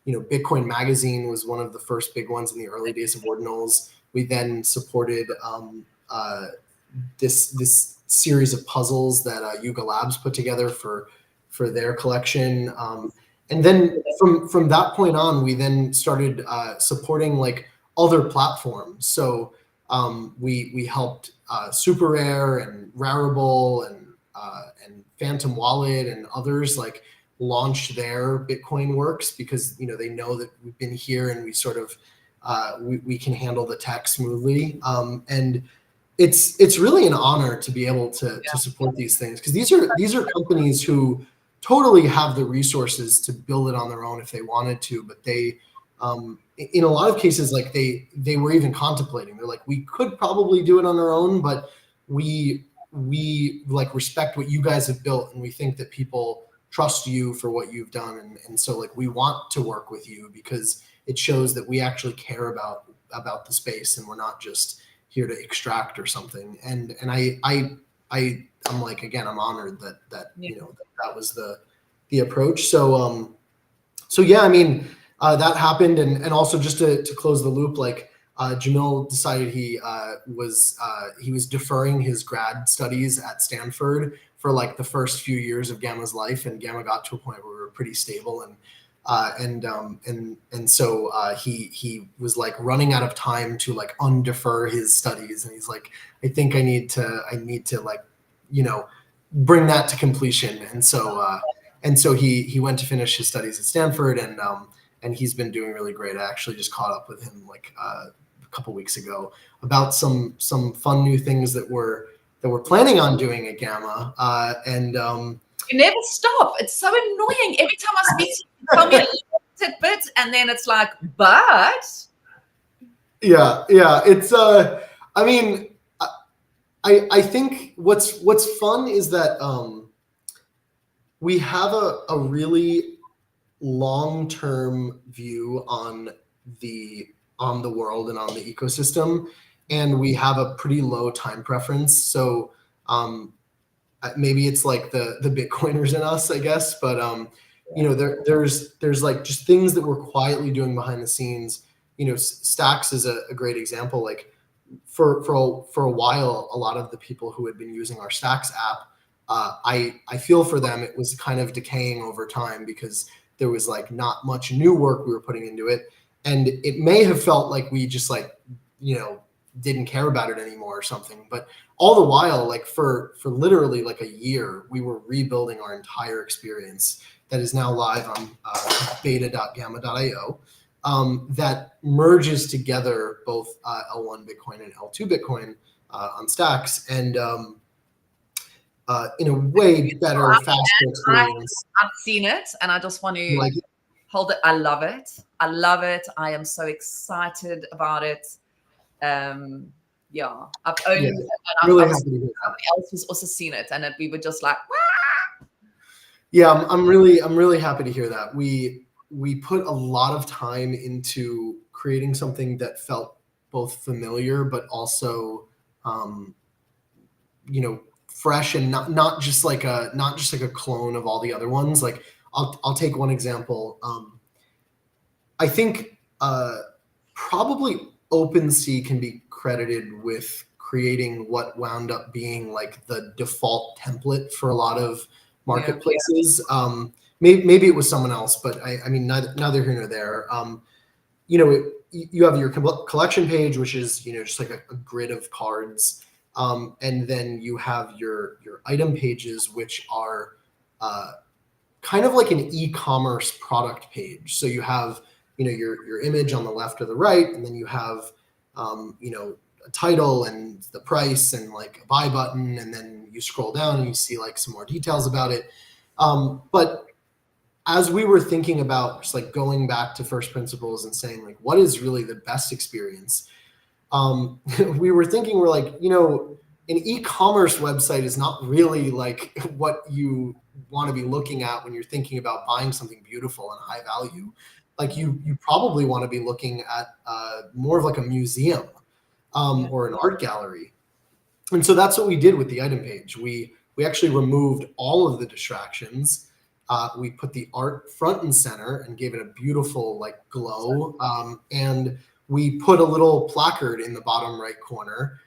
Bitcoin Magazine was one of the first big ones in the early days of Ordinals. We then supported this series of puzzles that Yuga Labs put together for their collection. And then from that point on, we then started supporting like other platforms. So we helped Super Rare and Rarible and Phantom Wallet and others like launch their Bitcoin works, because they know that we've been here and we sort of we can handle the tech smoothly. And it's really an honor to be able to support these things, because these are companies who totally have the resources to build it on their own if they wanted to, but they in a lot of cases, like they were even contemplating. They're like, we could probably do it on our own, but we like respect what you guys have built, and we think that people trust you for what you've done, and so like we want to work with you because it shows that we actually care about the space, and we're not just here to extract or something. And I'm like, again, I'm honored that that was the approach. So yeah, I mean, that happened, and also just to close the loop, like Jamil decided he was deferring his grad studies at Stanford for like the first few years of Gamma's life, and Gamma got to a point where we were pretty stable, and so he was like running out of time to like undefer his studies, and he's like, I think I need to like bring that to completion, and so he went to finish his studies at Stanford, and he's been doing really great. I actually just caught up with him like couple weeks ago about some fun new things that we're planning on doing at Gamma. You never stop. It's so annoying. Every time I speak to you, tell me a little tidbit, and then it's like, but yeah, it's I mean, I think what's fun is that we have a really long-term view on the world and on the ecosystem, and we have a pretty low time preference. So maybe it's like the Bitcoiners in us, I guess, but you know, there's like just things that we're quietly doing behind the scenes. You know, Stacks is a great example. Like for a while, a lot of the people who had been using our Stacks app, I feel for them. It was kind of decaying over time because there was like not much new work we were putting into it, and it may have felt like we just like, you know, didn't care about it anymore or something. But all the while, like for literally like a year, we were rebuilding our entire experience that is now live on beta.gamma.io. That merges together both L1 Bitcoin and L2 Bitcoin on Stacks, and in a way better, faster experience. I've seen it, and I just want to hold it. I love it. I love it. I am so excited about it. Yeah, I've only really happy to hear somebody else who's also seen it, and we were just like, wah! Yeah, I'm really happy to hear that. We put a lot of time into creating something that felt both familiar but also you know, fresh, and not just like a clone of all the other ones. Like I'll take one example. I think probably OpenSea can be credited with creating what wound up being like the default template for a lot of marketplaces. Maybe it was someone else, but I mean, neither here nor there. You know, you have your collection page, which is, you know, just like a grid of cards. And then you have your item pages, which are kind of like an e-commerce product page. So you have, you know, your image on the left or the right, and then you have, you know, a title and the price and like a buy button, and then you scroll down and you see like some more details about it. But as we were thinking about just like going back to first principles and saying like, what is really the best experience? We were thinking, we're like, you know, an e-commerce website is not really like what you want to be looking at when you're thinking about buying something beautiful and high value. Like you probably want to be looking at more of like a museum or an art gallery. And so that's what we did with the item page. We actually removed all of the distractions. We put the art front and center and gave it a beautiful like glow. And we put a little placard in the bottom right corner,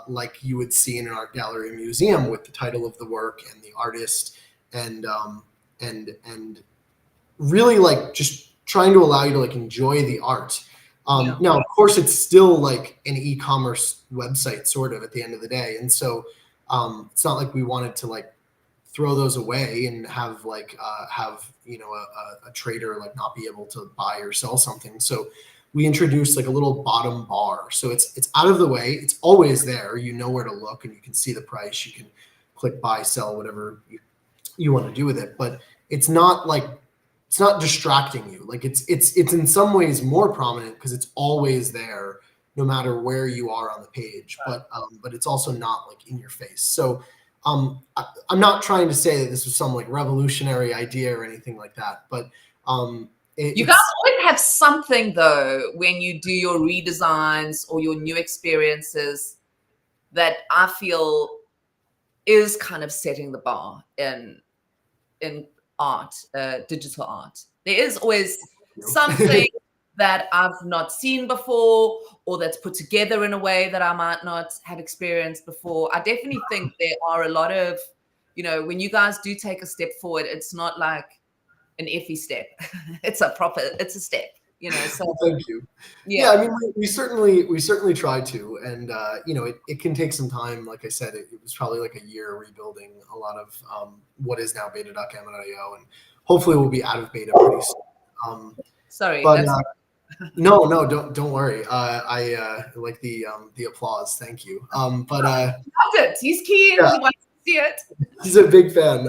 like you would see in an art gallery or museum, with the title of the work and the artist, and really like just trying to allow you to like enjoy the art. Now, of course, it's still like an e-commerce website sort of at the end of the day. And so it's not like we wanted to like throw those away and have like you know, a trader like not be able to buy or sell something. So we introduced like a little bottom bar. So it's out of the way. It's always there. You know where to look, and you can see the price. You can click buy, sell, whatever you want to do with it. But it's not like, it's not distracting you. Like it's in some ways more prominent because it's always there no matter where you are on the page. But it's also not like in your face. So I'm not trying to say that this was some like revolutionary idea or anything like that, but you guys always have something though when you do your redesigns or your new experiences that I feel is kind of setting the bar in art, digital art. There is always something that I've not seen before, or that's put together in a way that I might not have experienced before. I definitely think there are a lot of, you know, when you guys do take a step forward, it's not like an iffy step. It's a step, you know. So thank you. Yeah, I mean, we certainly try to, and you know, it can take some time. Like I said, it was probably like a year rebuilding a lot of what is now beta.gamma.io, and hopefully we'll be out of beta pretty soon. Sorry, but No, don't worry. I like the applause. Thank you. But loved it. He's keen. Yeah. He wants to see it. He's a big fan.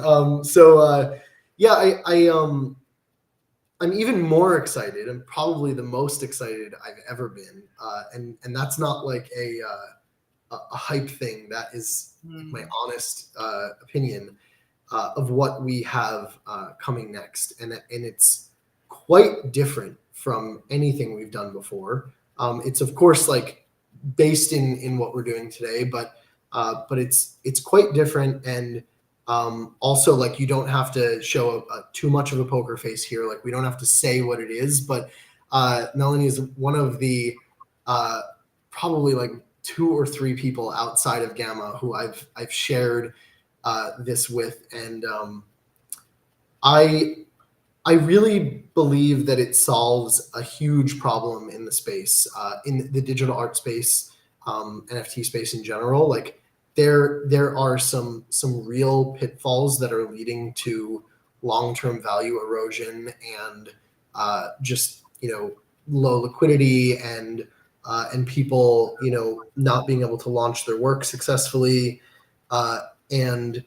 Yeah, I'm even more excited, and probably the most excited I've ever been. And that's not like a hype thing. That is my honest opinion of what we have coming next, and it's quite different from anything we've done before. It's of course like based in what we're doing today, but it's quite different, and also like you don't have to show too much of a poker face here. Like we don't have to say what it is, but Melanie is one of the probably like 2 or 3 people outside of Gamma who I've shared this with, and I really believe that it solves a huge problem in the space, in the digital art space, NFT space in general. Like there are some real pitfalls that are leading to long-term value erosion and just low liquidity and people not being able to launch their work successfully, and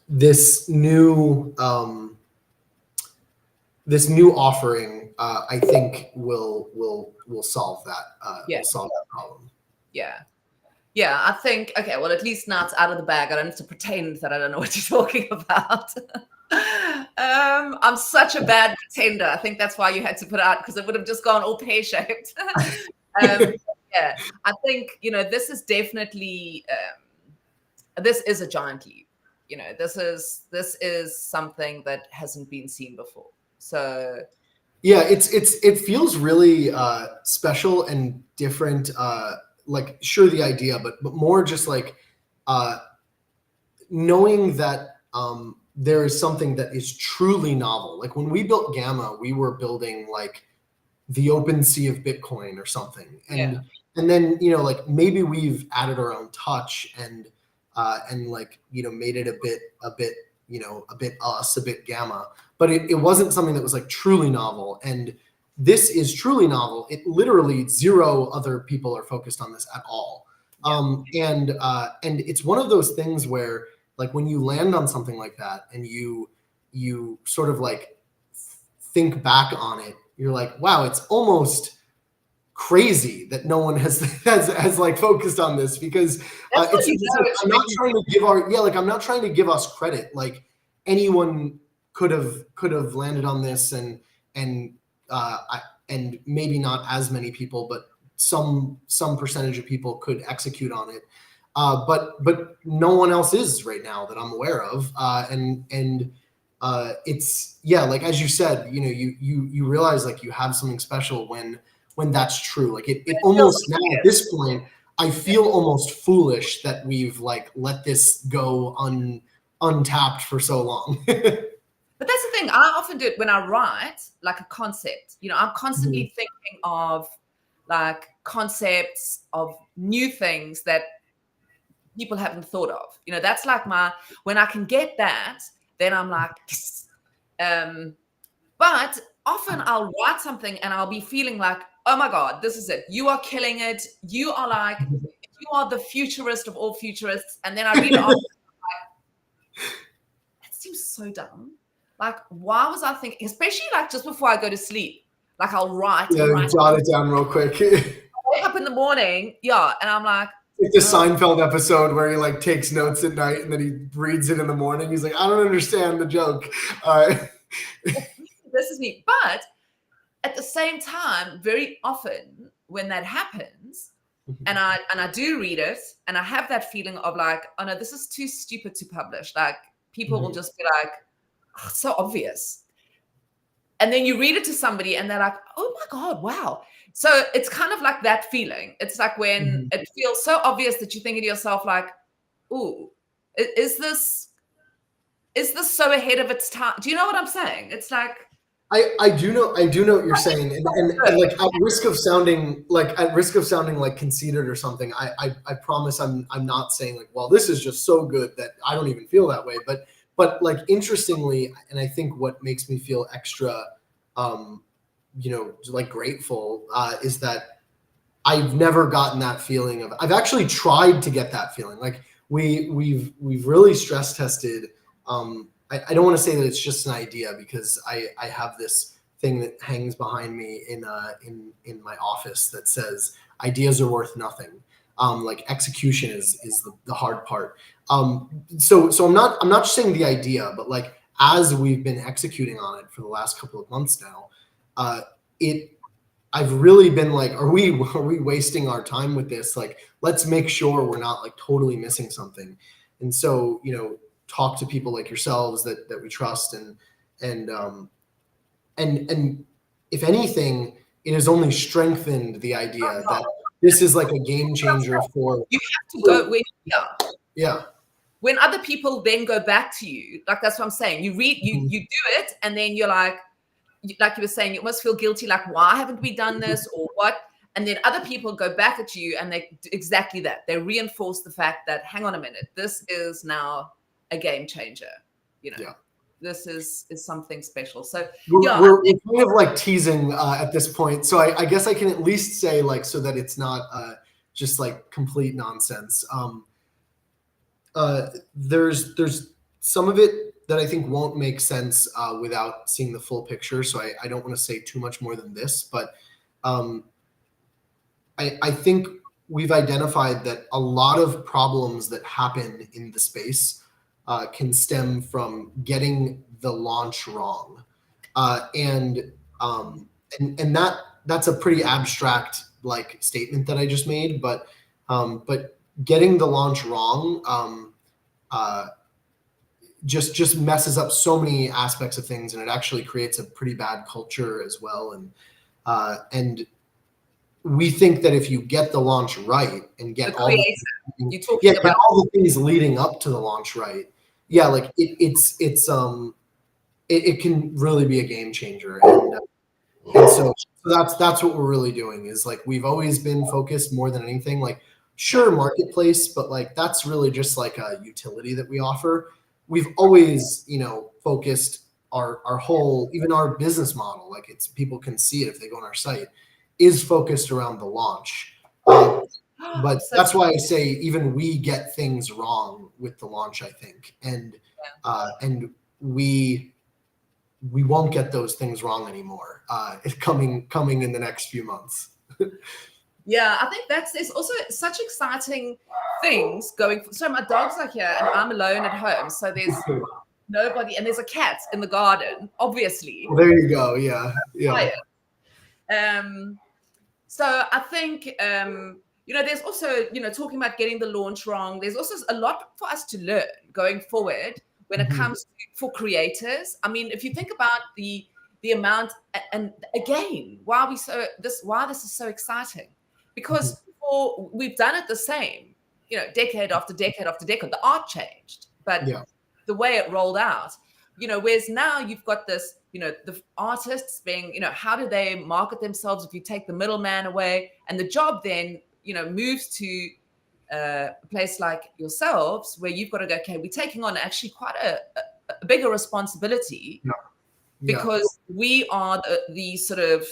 this new offering, I think will solve that. Will solve that problem. Yeah, I think, okay, well, at least now it's out of the bag. I don't have to pretend that I don't know what you're talking about. I'm such a bad pretender. I think that's why you had to put it out, because it would have just gone all pear-shaped. Yeah, I think, this is definitely, this is a giant leap. This is something that hasn't been seen before. So yeah, it feels really special and different. Like sure, the idea, but more just like knowing that there is something that is truly novel. Like when we built Gamma, we were building like the open sea of Bitcoin or something, and then like maybe we've added our own touch and like made it a bit us, a bit Gamma, but it wasn't something that was like truly novel. And this is truly novel. It literally 0 other people are focused on this at all. And it's one of those things where like when you land on something like that and you sort of like think back on it, you're like, wow, it's almost crazy that no one has like focused on this, because I'm not trying to give I'm not trying to give us credit. Like anyone could have landed on this, and maybe not as many people, but some percentage of people could execute on it. But no one else is right now that I'm aware of. It's like as you said, you realize like you have something special when that's true. Like it almost now at this point, I feel almost foolish that we've like let this go untapped for so long. But that's the thing. I often do it when I write like a concept. I'm constantly thinking of like concepts of new things that people haven't thought of. That's like when I can get that, then I'm like, yes. But often I'll write something and I'll be feeling like, oh my God, this is it. You are killing it. You are like, you are the futurist of all futurists. And then I read it off. Like, that seems so dumb. Like, why was I thinking, especially like just before I go to sleep, like I'll write. Jot it down real quick. I wake up in the morning, and I'm like, like the Seinfeld episode where he like takes notes at night and then he reads it in the morning. He's like, I don't understand the joke. This is me. But at the same time, very often when that happens, and I do read it, and I have that feeling of like, oh no, this is too stupid to publish. Like people will just be like, oh, it's so obvious. And then you read it to somebody and they're like, oh my God, wow. So it's kind of like that feeling. It's like when it feels so obvious that you think to yourself like, ooh, is this so ahead of its time? Do you know what I'm saying? It's like, I do know what you're saying, and like at risk of sounding like conceited or something, I promise I'm not saying like, well, this is just so good that I don't even feel that way. But like interestingly, and I think what makes me feel extra like grateful is that I've never gotten that feeling of. I've actually tried to get that feeling. Like we've really stress tested. I don't want to say that it's just an idea, because I have this thing that hangs behind me in my office that says ideas are worth nothing. Like execution is the hard part. So I'm not just saying the idea, but like as we've been executing on it for the last couple of months now, I've really been like, are we wasting our time with this? Like, let's make sure we're not like totally missing something. And so, talk to people like yourselves that we trust, and if anything, it has only strengthened the idea that this is like a game changer for. You have to go where you are. Yeah. When other people then go back to you, like that's what I'm saying. You read, you do it, and then you're like you were saying, you almost feel guilty, like, why haven't we done this, or what? And then other people go back at you and they do exactly that. They reinforce the fact that, hang on a minute, this is now a game changer. Yeah. This is something special. So we're kind of like teasing at this point. So I guess I can at least say, like, so that it's not just like complete nonsense. There's some of it that I think won't make sense without seeing the full picture. So I don't want to say too much more than this, but I think we've identified that a lot of problems that happen in the space can stem from getting the launch wrong, and that's a pretty abstract like statement that I just made, but getting the launch wrong just messes up so many aspects of things, and it actually creates a pretty bad culture as well. And we think that if you get the launch right and get all the things leading up to the launch right, like it can really be a game changer. And so that's what we're really doing, is like we've always been focused more than anything, like sure, marketplace, but like that's really just like a utility that we offer. We've always, focused our whole, even our business model, like it's, people can see it if they go on our site, is focused around the launch. But that's why I say even we get things wrong with the launch, I think. And we won't get those things wrong anymore. Coming in the next few months. Yeah, I think there's also such exciting things going. So my dogs are here and I'm alone at home. So there's nobody, and there's a cat in the garden, obviously. Well, there you go. Yeah. So I think, there's also, talking about getting the launch wrong. There's also a lot for us to learn going forward when it comes to, for creators. I mean, if you think about the amount, and again, why this is so exciting, because we've done it the same, decade after decade after decade. The art changed, but the way it rolled out, whereas now you've got this, the artists being, how do they market themselves if you take the middleman away, and the job then, moves to a place like yourselves where you've got to go, okay, we're taking on actually quite a bigger responsibility because we are the sort of,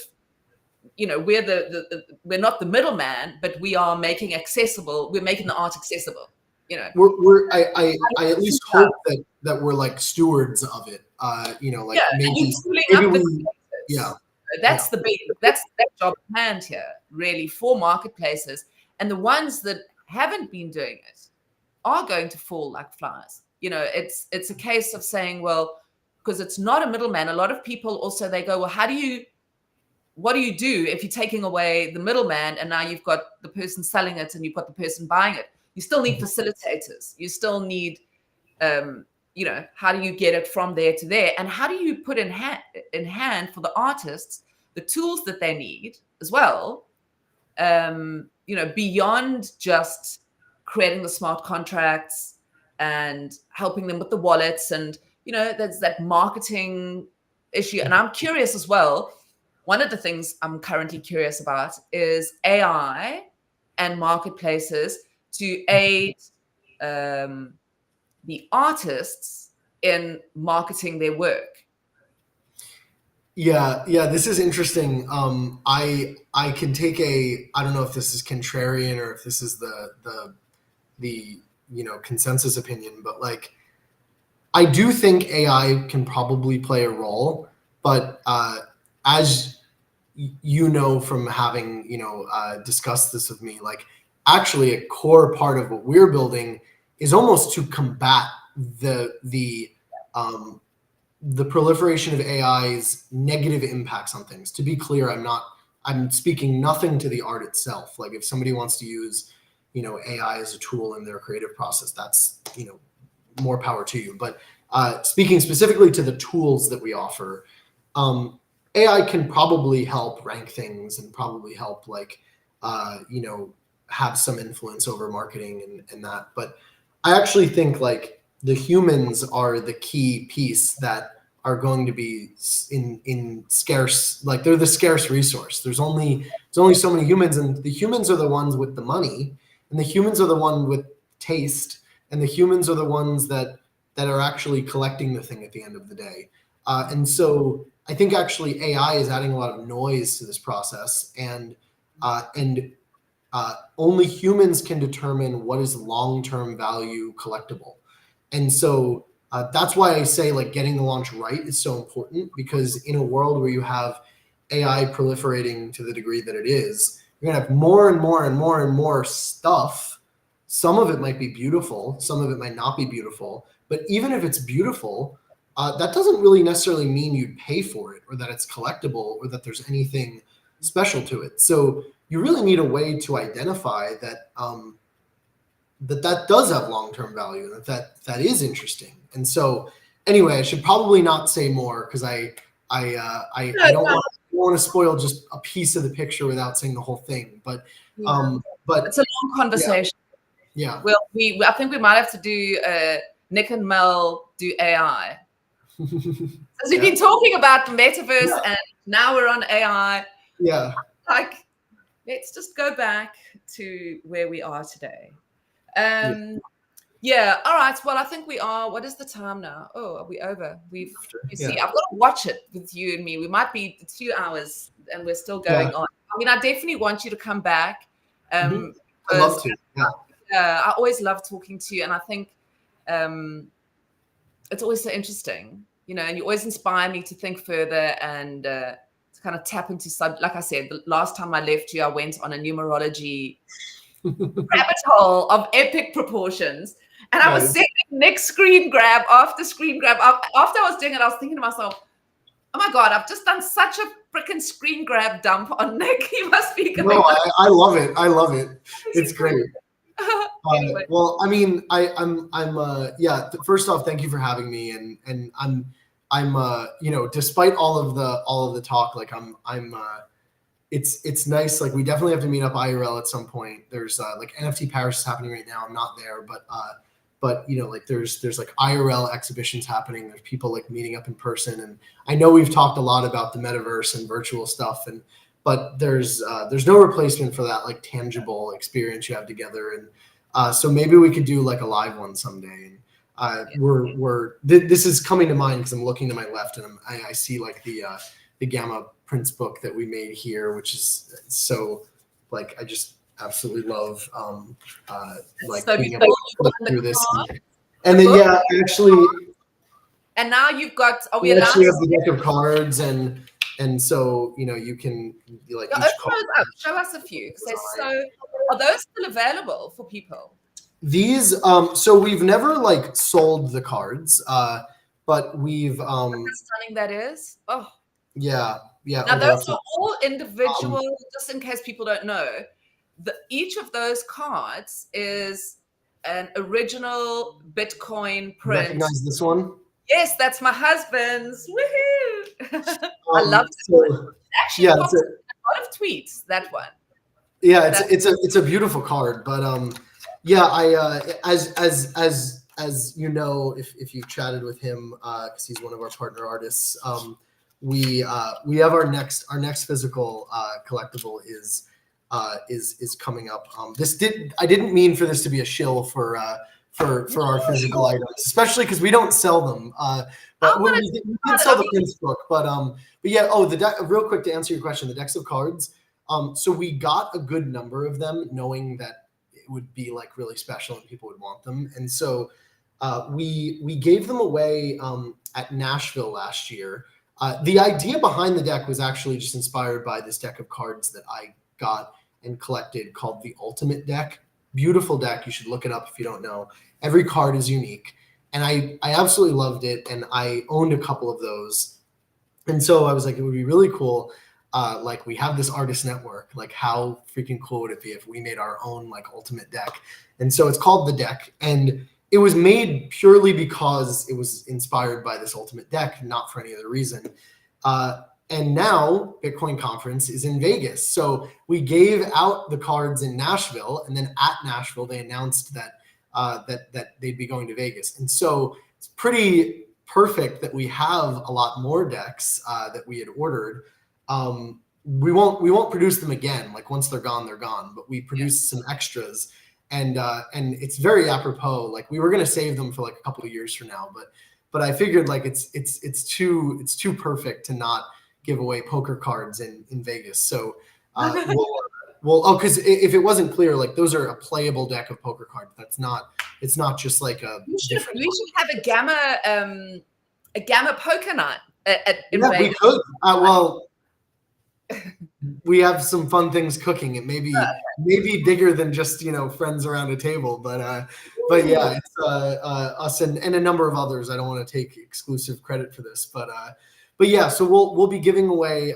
we're not the middleman, but we are making we're making the art accessible. I at least hope that we're like stewards of it. Maybe that's that job at hand here, really, for marketplaces, and the ones that haven't been doing it are going to fall like flies. It's a case of saying, well, because it's not a middleman. A lot of people also, they go, well, what do you do if you're taking away the middleman and now you've got the person selling it and you've got the person buying it? You still need facilitators. You still need, how do you get it from there to there? And how do you put in hand for the artists the tools that they need as well, beyond just creating the smart contracts and helping them with the wallets, and, there's that marketing issue. And I'm curious as well. One of the things I'm currently curious about is AI and marketplaces to aid the artists in marketing their work. Yeah, this is interesting. I can take I don't know if this is contrarian or if this is the consensus opinion, but like I do think AI can probably play a role, but as you know from having discussed this with me, like actually a core part of what we're building is almost to combat the proliferation of AI's negative impacts on things. To be clear, I'm speaking nothing to the art itself. Like if somebody wants to use AI as a tool in their creative process, that's more power to you. But speaking specifically to the tools that we offer, AI can probably help rank things and probably help have some influence over marketing and that. But I actually think like the humans are the key piece that are going to be in scarce, like they're the scarce resource. There's only so many humans, and the humans are the ones with the money, and the humans are the one with taste, and the humans are the ones that are actually collecting the thing at the end of the day. And so I think actually AI is adding a lot of noise to this process, and only humans can determine what is long-term value collectible. And so that's why I say like getting the launch right is so important, because in a world where you have AI proliferating to the degree that it is, you're gonna have more and more and more and more stuff. Some of it might be beautiful, some of it might not be beautiful, but even if it's beautiful, that doesn't really necessarily mean you'd pay for it or that it's collectible or that there's anything special to it. So you really need a way to identify that that does have long-term value, and that is interesting. And so anyway, I should probably not say more because I don't want to spoil just a piece of the picture without saying the whole thing. But it's a long conversation. Yeah. Well, I think we might have to do Nick and Mel do AI. Because we've been talking about the metaverse and now we're on AI. Yeah. Like, let's just go back to where we are today. Yeah. All right. Well, I think we are. What is the time now? Oh, are we over? See, I've got to watch it with you and me. We might be 2 hours and we're still going on. I mean, I definitely want you to come back. I'd love to. I always love talking to you, and I think it's always so interesting, and you always inspire me to think further and to kind of tap into like I said, the last time I left you, I went on a numerology rabbit hole of epic proportions, and I was sending Nick screen grab after screen grab. After I was doing it, I was thinking to myself, oh my God, I've just done such a freaking screen grab dump on Nick. He must be going. No, I love it. I love it. It's great. Anyway. Well, I mean, I'm first off, thank you for having me, and I'm despite all of the talk, like it's nice. Like we definitely have to meet up IRL at some point. There's like NFT Paris is happening right now. I'm not there, but like there's like IRL exhibitions happening. There's people like meeting up in person, and I know we've talked a lot about the metaverse and virtual stuff, but there's no replacement for that like tangible experience you have together. And so maybe we could do like a live one someday. And this is coming to mind because I'm looking to my left and I see like the Gamma Prince book that we made here, which is so like I just absolutely love like so being able to flip through this. And then actually. And now you've got. We actually have the deck of cards and so you can like show us a few. So are those still available for people? These so we've never like sold the cards, but we've how stunning that is. Oh yeah. Now those are all individual, just in case people don't know. Each of those cards is an original Bitcoin print. Recognize this one? Yes, that's my husband's. Woohoo! I love it. So, actually, a lot of tweets. That one. Yeah, it's a beautiful card, but I as you know, if you've chatted with him, because he's one of our partner artists, we have our next physical collectible is coming up. I didn't mean for this to be a shill for for our physical items, especially because we don't sell them. But we did sell the Prince book. But yeah. Oh, the deck. Real quick to answer your question, the decks of cards. So we got a good number of them, knowing that it would be like really special and people would want them, and so we gave them away at Nashville last year. The idea behind the deck was actually just inspired by this deck of cards that I got and collected called the Ultimate Deck. Beautiful deck. You should look it up if you don't know. Every card is unique. And I absolutely loved it. And I owned a couple of those. And so I was like, it would be really cool. Like we have this artist network. Like how freaking cool would it be if we made our own like ultimate deck? And so it's called the deck. And it was made purely because it was inspired by this ultimate deck, not for any other reason. And now Bitcoin conference is in Vegas. So we gave out the cards in Nashville, and then at Nashville, they announced that that they'd be going to Vegas. And so it's pretty perfect that we have a lot more decks that we had ordered. We won't produce them again. Like once they're gone, but we produced some extras. And it's very apropos. Like we were going to save them for like a couple of years from now, but I figured like it's too perfect to not give away poker cards in Vegas. So because if it wasn't clear, like those are a playable deck of poker cards. It's not just like a different. We should have a gamma poker night in Vegas. We could. Well, we have some fun things cooking. It may be bigger than just friends around a table, but yeah, it's us and a number of others. I don't want to take exclusive credit for this, but yeah. So we'll be giving away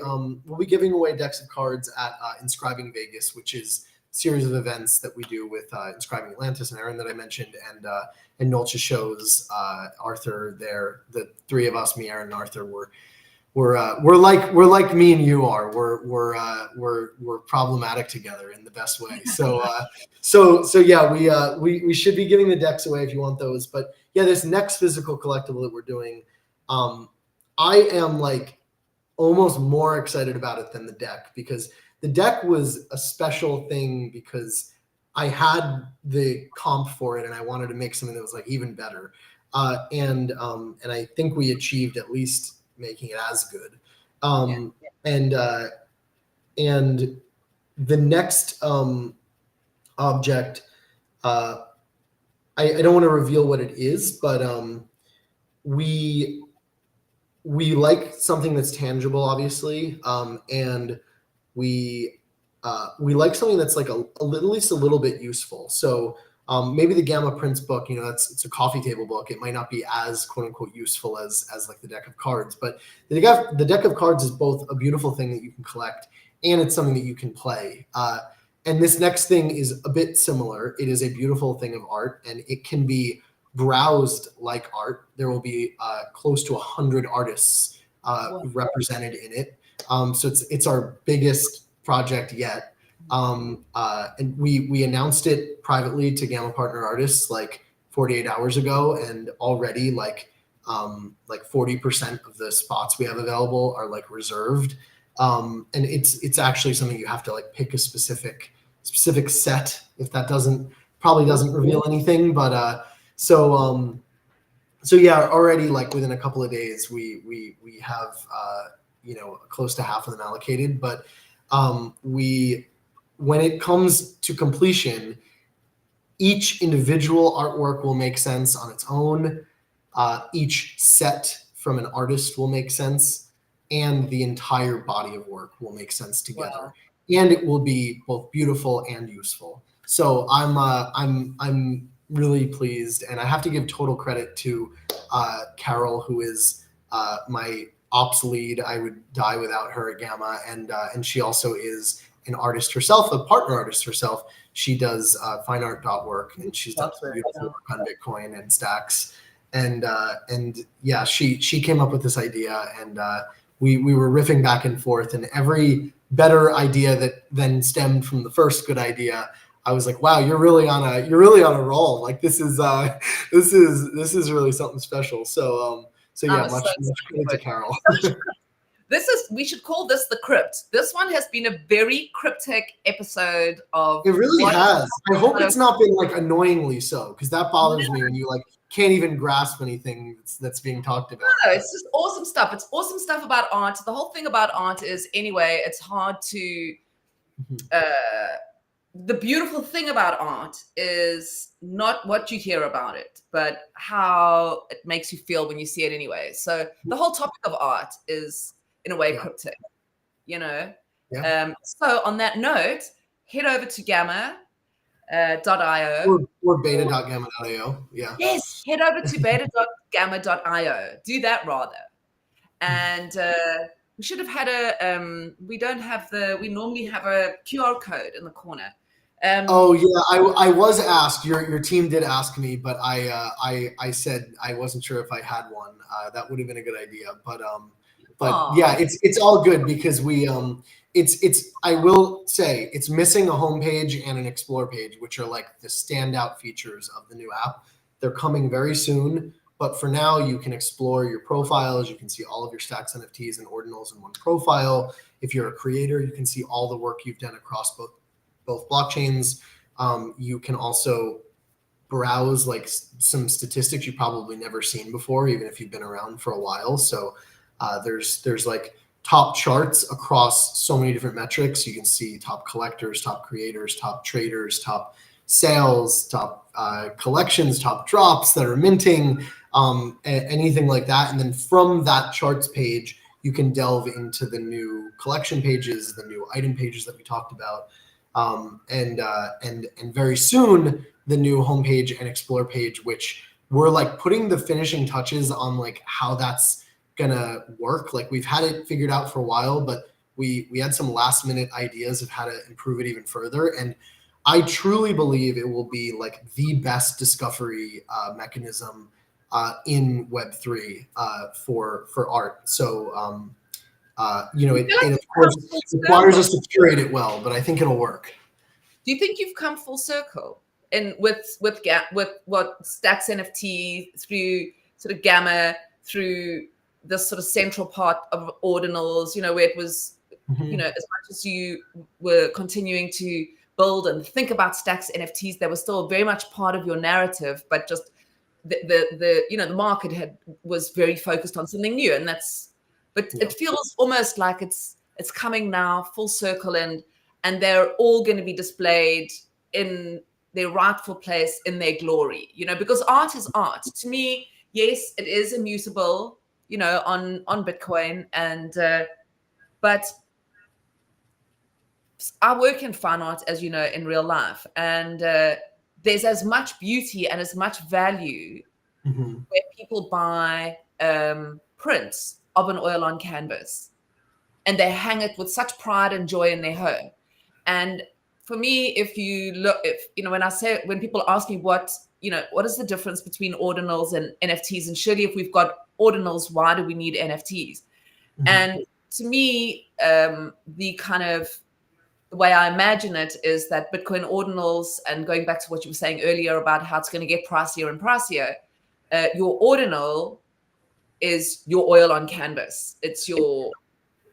decks of cards at Inscribing Vegas, which is a series of events that we do with Inscribing Atlantis and Aaron that I mentioned, and Nolcha shows Arthur there. The three of us, me, Aaron, and Arthur, we're like me and you are. We're problematic together in the best way. So yeah, we should be giving the decks away if you want those. But yeah, this next physical collectible that we're doing, I am like almost more excited about it than the deck, because the deck was a special thing because I had the comp for it and I wanted to make something that was like even better. And I think we achieved at least making it as good. And the next object, I don't want to reveal what it is, but we like something that's tangible, obviously, and we like something that's like at least a little bit useful. So maybe the Gamma Prince book, it's a coffee table book. It might not be as quote unquote useful as like the deck of cards, but the deck of cards is both a beautiful thing that you can collect and it's something that you can play. And this next thing is a bit similar. It is a beautiful thing of art, and it can be browsed like art. There will be close to 100 artists represented in it. So it's our biggest project yet. And we announced it privately to Gamma Partner artists like 48 hours ago, and already like 40% of the spots we have available are like reserved. And it's actually something you have to like pick a specific set. If that probably doesn't reveal anything, but so yeah, already like within a couple of days we have close to half of them allocated, but when it comes to completion, each individual artwork will make sense on its own. Each set from an artist will make sense, and the entire body of work will make sense together. Wow. And it will be both beautiful and useful. So I'm really pleased, and I have to give total credit to Carol, who is my ops lead. I would die without her at Gamma, and she also is an artist herself, a partner artist herself. She does fineart.work, and she's done beautiful work on Bitcoin and Stacks. And yeah, she came up with this idea, and we were riffing back and forth, and every better idea that then stemmed from the first good idea, I was like, wow, you're really on a roll. Like this is really something special. So yeah, much credit to Carol. we should call this the crypt. This one has been a very cryptic episode of. It really has. I hope it's not been like annoyingly so, because that bothers me when you like can't even grasp anything that's being talked about. No, it's just awesome stuff. It's awesome stuff about art. The whole thing about art is, anyway, it's hard to. The beautiful thing about art is not what you hear about it, but how it makes you feel when you see it anyway. So the whole topic of art is, in a way, cryptic, you know? Yeah. So on that note, head over to gamma.io. Or beta.gamma.io. Yeah. Yes, head over to beta.gamma.io. Do that rather. And we should have had we normally have a QR code in the corner. Oh yeah, I was asked. Your team did ask me, but I said I wasn't sure if I had one. That would have been a good idea, but yeah, it's all good because we I will say it's missing a homepage and an explore page, which are like the standout features of the new app. They're coming very soon, but for now you can explore your profiles. You can see all of your Stacks NFTs and Ordinals in one profile. If you're a creator, you can see all the work you've done across both blockchains. You can also browse like some statistics you've probably never seen before, even if you've been around for a while. So there's like top charts across so many different metrics. You can see top collectors, top creators, top traders, top sales, top collections, top drops that are minting, anything like that. And then from that charts page, you can delve into the new collection pages, the new item pages that we talked about. And very soon the new homepage and explore page, which we're like putting the finishing touches on like how that's gonna work. Like we've had it figured out for a while, but we had some last minute ideas of how to improve it even further. And I truly believe it will be like the best discovery mechanism in Web3 for art. So it of course requires us to curate it well, but I think it'll work. Do you think you've come full circle with what Stacks NFT through sort of Gamma, through this sort of central part of Ordinals, where it was, as much as you were continuing to build and think about Stacks NFTs, they were still very much part of your narrative, but just the market was very focused on something new, and it feels almost like it's coming now full circle, and they're all going to be displayed in their rightful place in their glory, because art is art. To me, yes, it is immutable, on Bitcoin, but I work in fine art, as you know, in real life, and there's as much beauty and as much value where people buy prints of an oil on canvas, and they hang it with such pride and joy in their home. And for me, when people ask me what is the difference between ordinals and NFTs, and surely if we've got ordinals, why do we need NFTs? And to me, the way I imagine it is that Bitcoin ordinals, and going back to what you were saying earlier about how it's going to get pricier and pricier, your ordinal is your oil on canvas. It's your,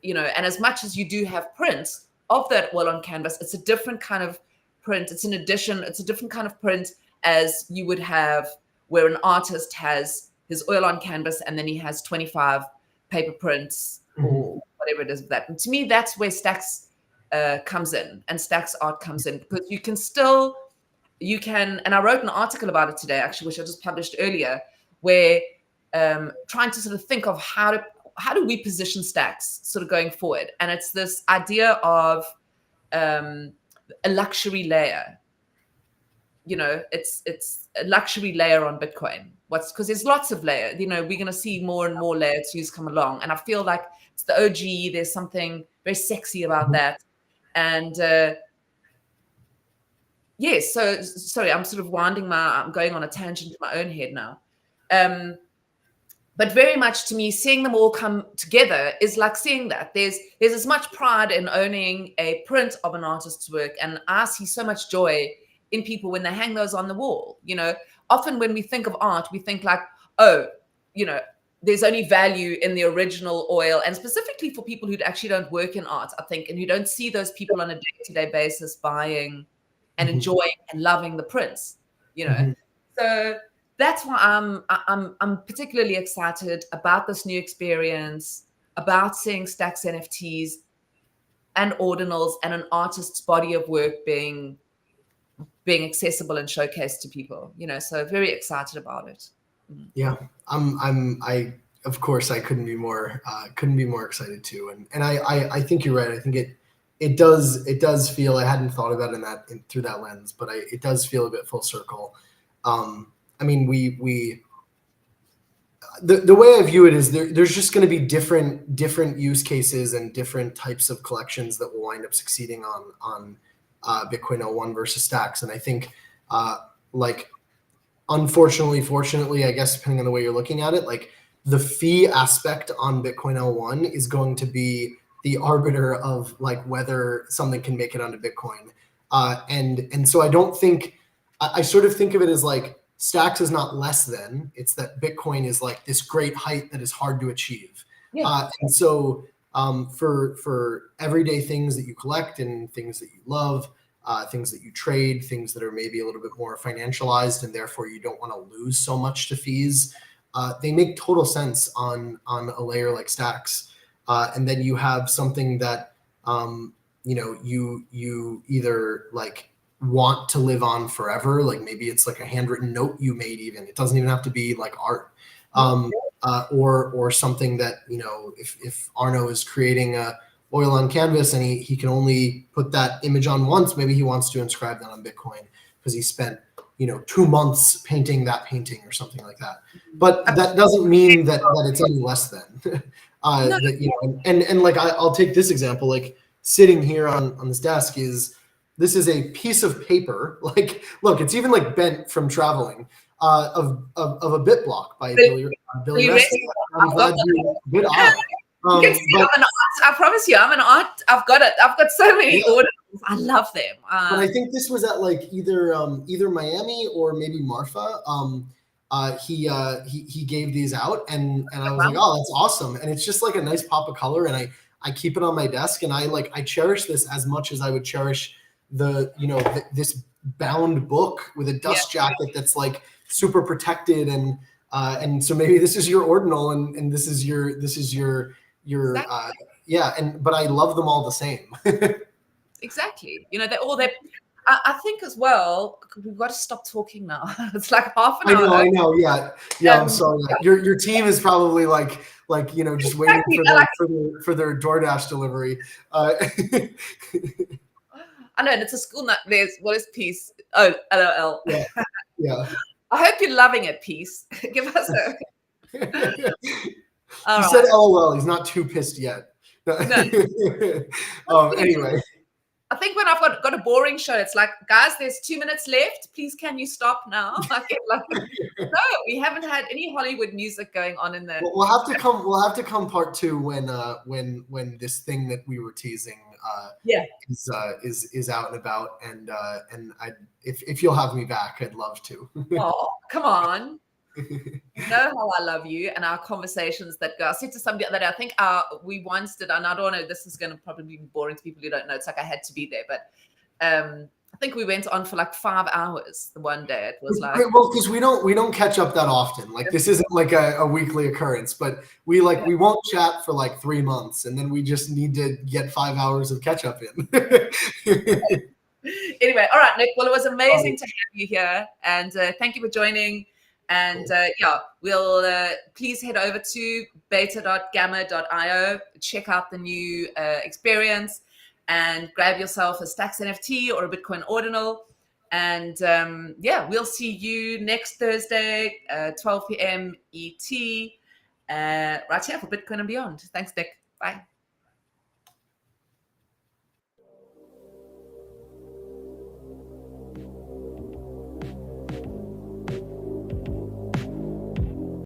and as much as you do have prints of that oil on canvas, it's a different kind of print. It's an addition. It's a different kind of print as you would have where an artist has his oil on canvas and then he has 25 paper prints or whatever it is of that. And to me, that's where Stacks comes in, and Stacks art comes in, because you can, and I wrote an article about it today, actually, which I just published earlier, where trying to sort of think of how do we position Stacks sort of going forward. And it's this idea of a luxury layer. It's a luxury layer on Bitcoin. Because there's lots of layers. We're going to see more and more layer twos come along, and I feel like it's the OG. There's something very sexy about that. And yes, so sorry, I'm sort of I'm going on a tangent in my own head now. But very much to me, seeing them all come together is like seeing that there's as much pride in owning a print of an artist's work, and I see so much joy in people when they hang those on the wall. Often when we think of art, we think like, there's only value in the original oil, and specifically for people who actually don't work in art, I think, and who don't see those people on a day-to-day basis buying and enjoying and loving the prints, you know. So that's why I'm particularly excited about this new experience, about seeing Stacks NFTs and ordinals and an artist's body of work being accessible and showcased to people, you know. So very excited about it. Yeah, I of course I couldn't be more excited too. And I think you're right. I think it does feel, I hadn't thought about it through that lens, but it does feel a bit full circle. I mean, the way I view it is there's just going to be different use cases and different types of collections that will wind up succeeding on Bitcoin 01 versus Stacks. And I think like, unfortunately, fortunately, I guess, depending on the way you're looking at it, like the fee aspect on Bitcoin 01 is going to be the arbiter of like whether something can make it onto Bitcoin. And so I don't think, I sort of think of it as like Stacks is not less than, it's that Bitcoin is like this great height that is hard to achieve. Yeah. And so for everyday things that you collect and things that you love, things that you trade, things that are maybe a little bit more financialized and therefore you don't want to lose so much to fees, they make total sense on a layer like Stacks. And then you have something that you know, you either like want to live on forever, like maybe it's like a handwritten note you made, even it doesn't even have to be like art, or something that, you know, if Arno is creating a oil on canvas and he can only put that image on once, maybe he wants to inscribe that on Bitcoin because he spent, you know, 2 months painting that painting or something like that. But that doesn't mean that it's any less than that, you know, and like I'll take this example, like sitting here on this desk this is a piece of paper, like, look, it's even like bent from traveling, of a bit block by Billy Reston. I'm glad you did art. You can see I'm an art. I promise you, I'm an art. I've got it. I've got so many orders. I love them. But I think this was at like either Miami or maybe Marfa. He gave these out, and I was like, oh, that's awesome. And it's just like a nice pop of color, and I keep it on my desk, and I cherish this as much as I would cherish this bound book with a dust jacket that's like super protected, and so maybe this is your ordinal, and this is your but I love them all the same. Exactly. You know, I think as well, we've got to stop talking now. It's like half an hour. I know. Yeah. I'm sorry. Your team is probably like you know, just waiting for their DoorDash delivery. I know, and it's a school night. What is Peace? Oh, LOL. Yeah. I hope you're loving it, Peace. Give us a. He said LOL. He's not too pissed yet. No. Anyway. I think when I've got a boring show, it's like, guys, there's 2 minutes left. Please, can you stop now? I get like, no, we haven't had any Hollywood music going on in there. We'll have to come part 2 when this thing that we were teasing is out and about, and if you'll have me back, I'd love to. Oh, come on. You know how I love you and our conversations that go. I said to somebody that I think we once did, and I don't know, this is going to probably be boring to people who don't know. It's like I had to be there, but I think we went on for like 5 hours the one day. It was like, well, because we don't catch up that often. Like this isn't like a weekly occurrence, but we won't chat for like 3 months, and then we just need to get 5 hours of catch up in. Anyway, all right, Nick. Well, it was amazing to have you here, and thank you for joining. And we'll please head over to beta.gamma.io, check out the new experience, and grab yourself a Stacks NFT or a Bitcoin Ordinal. And we'll see you next Thursday, 12 p.m. ET, right here for Bitcoin and Beyond. Thanks, Nick. Bye.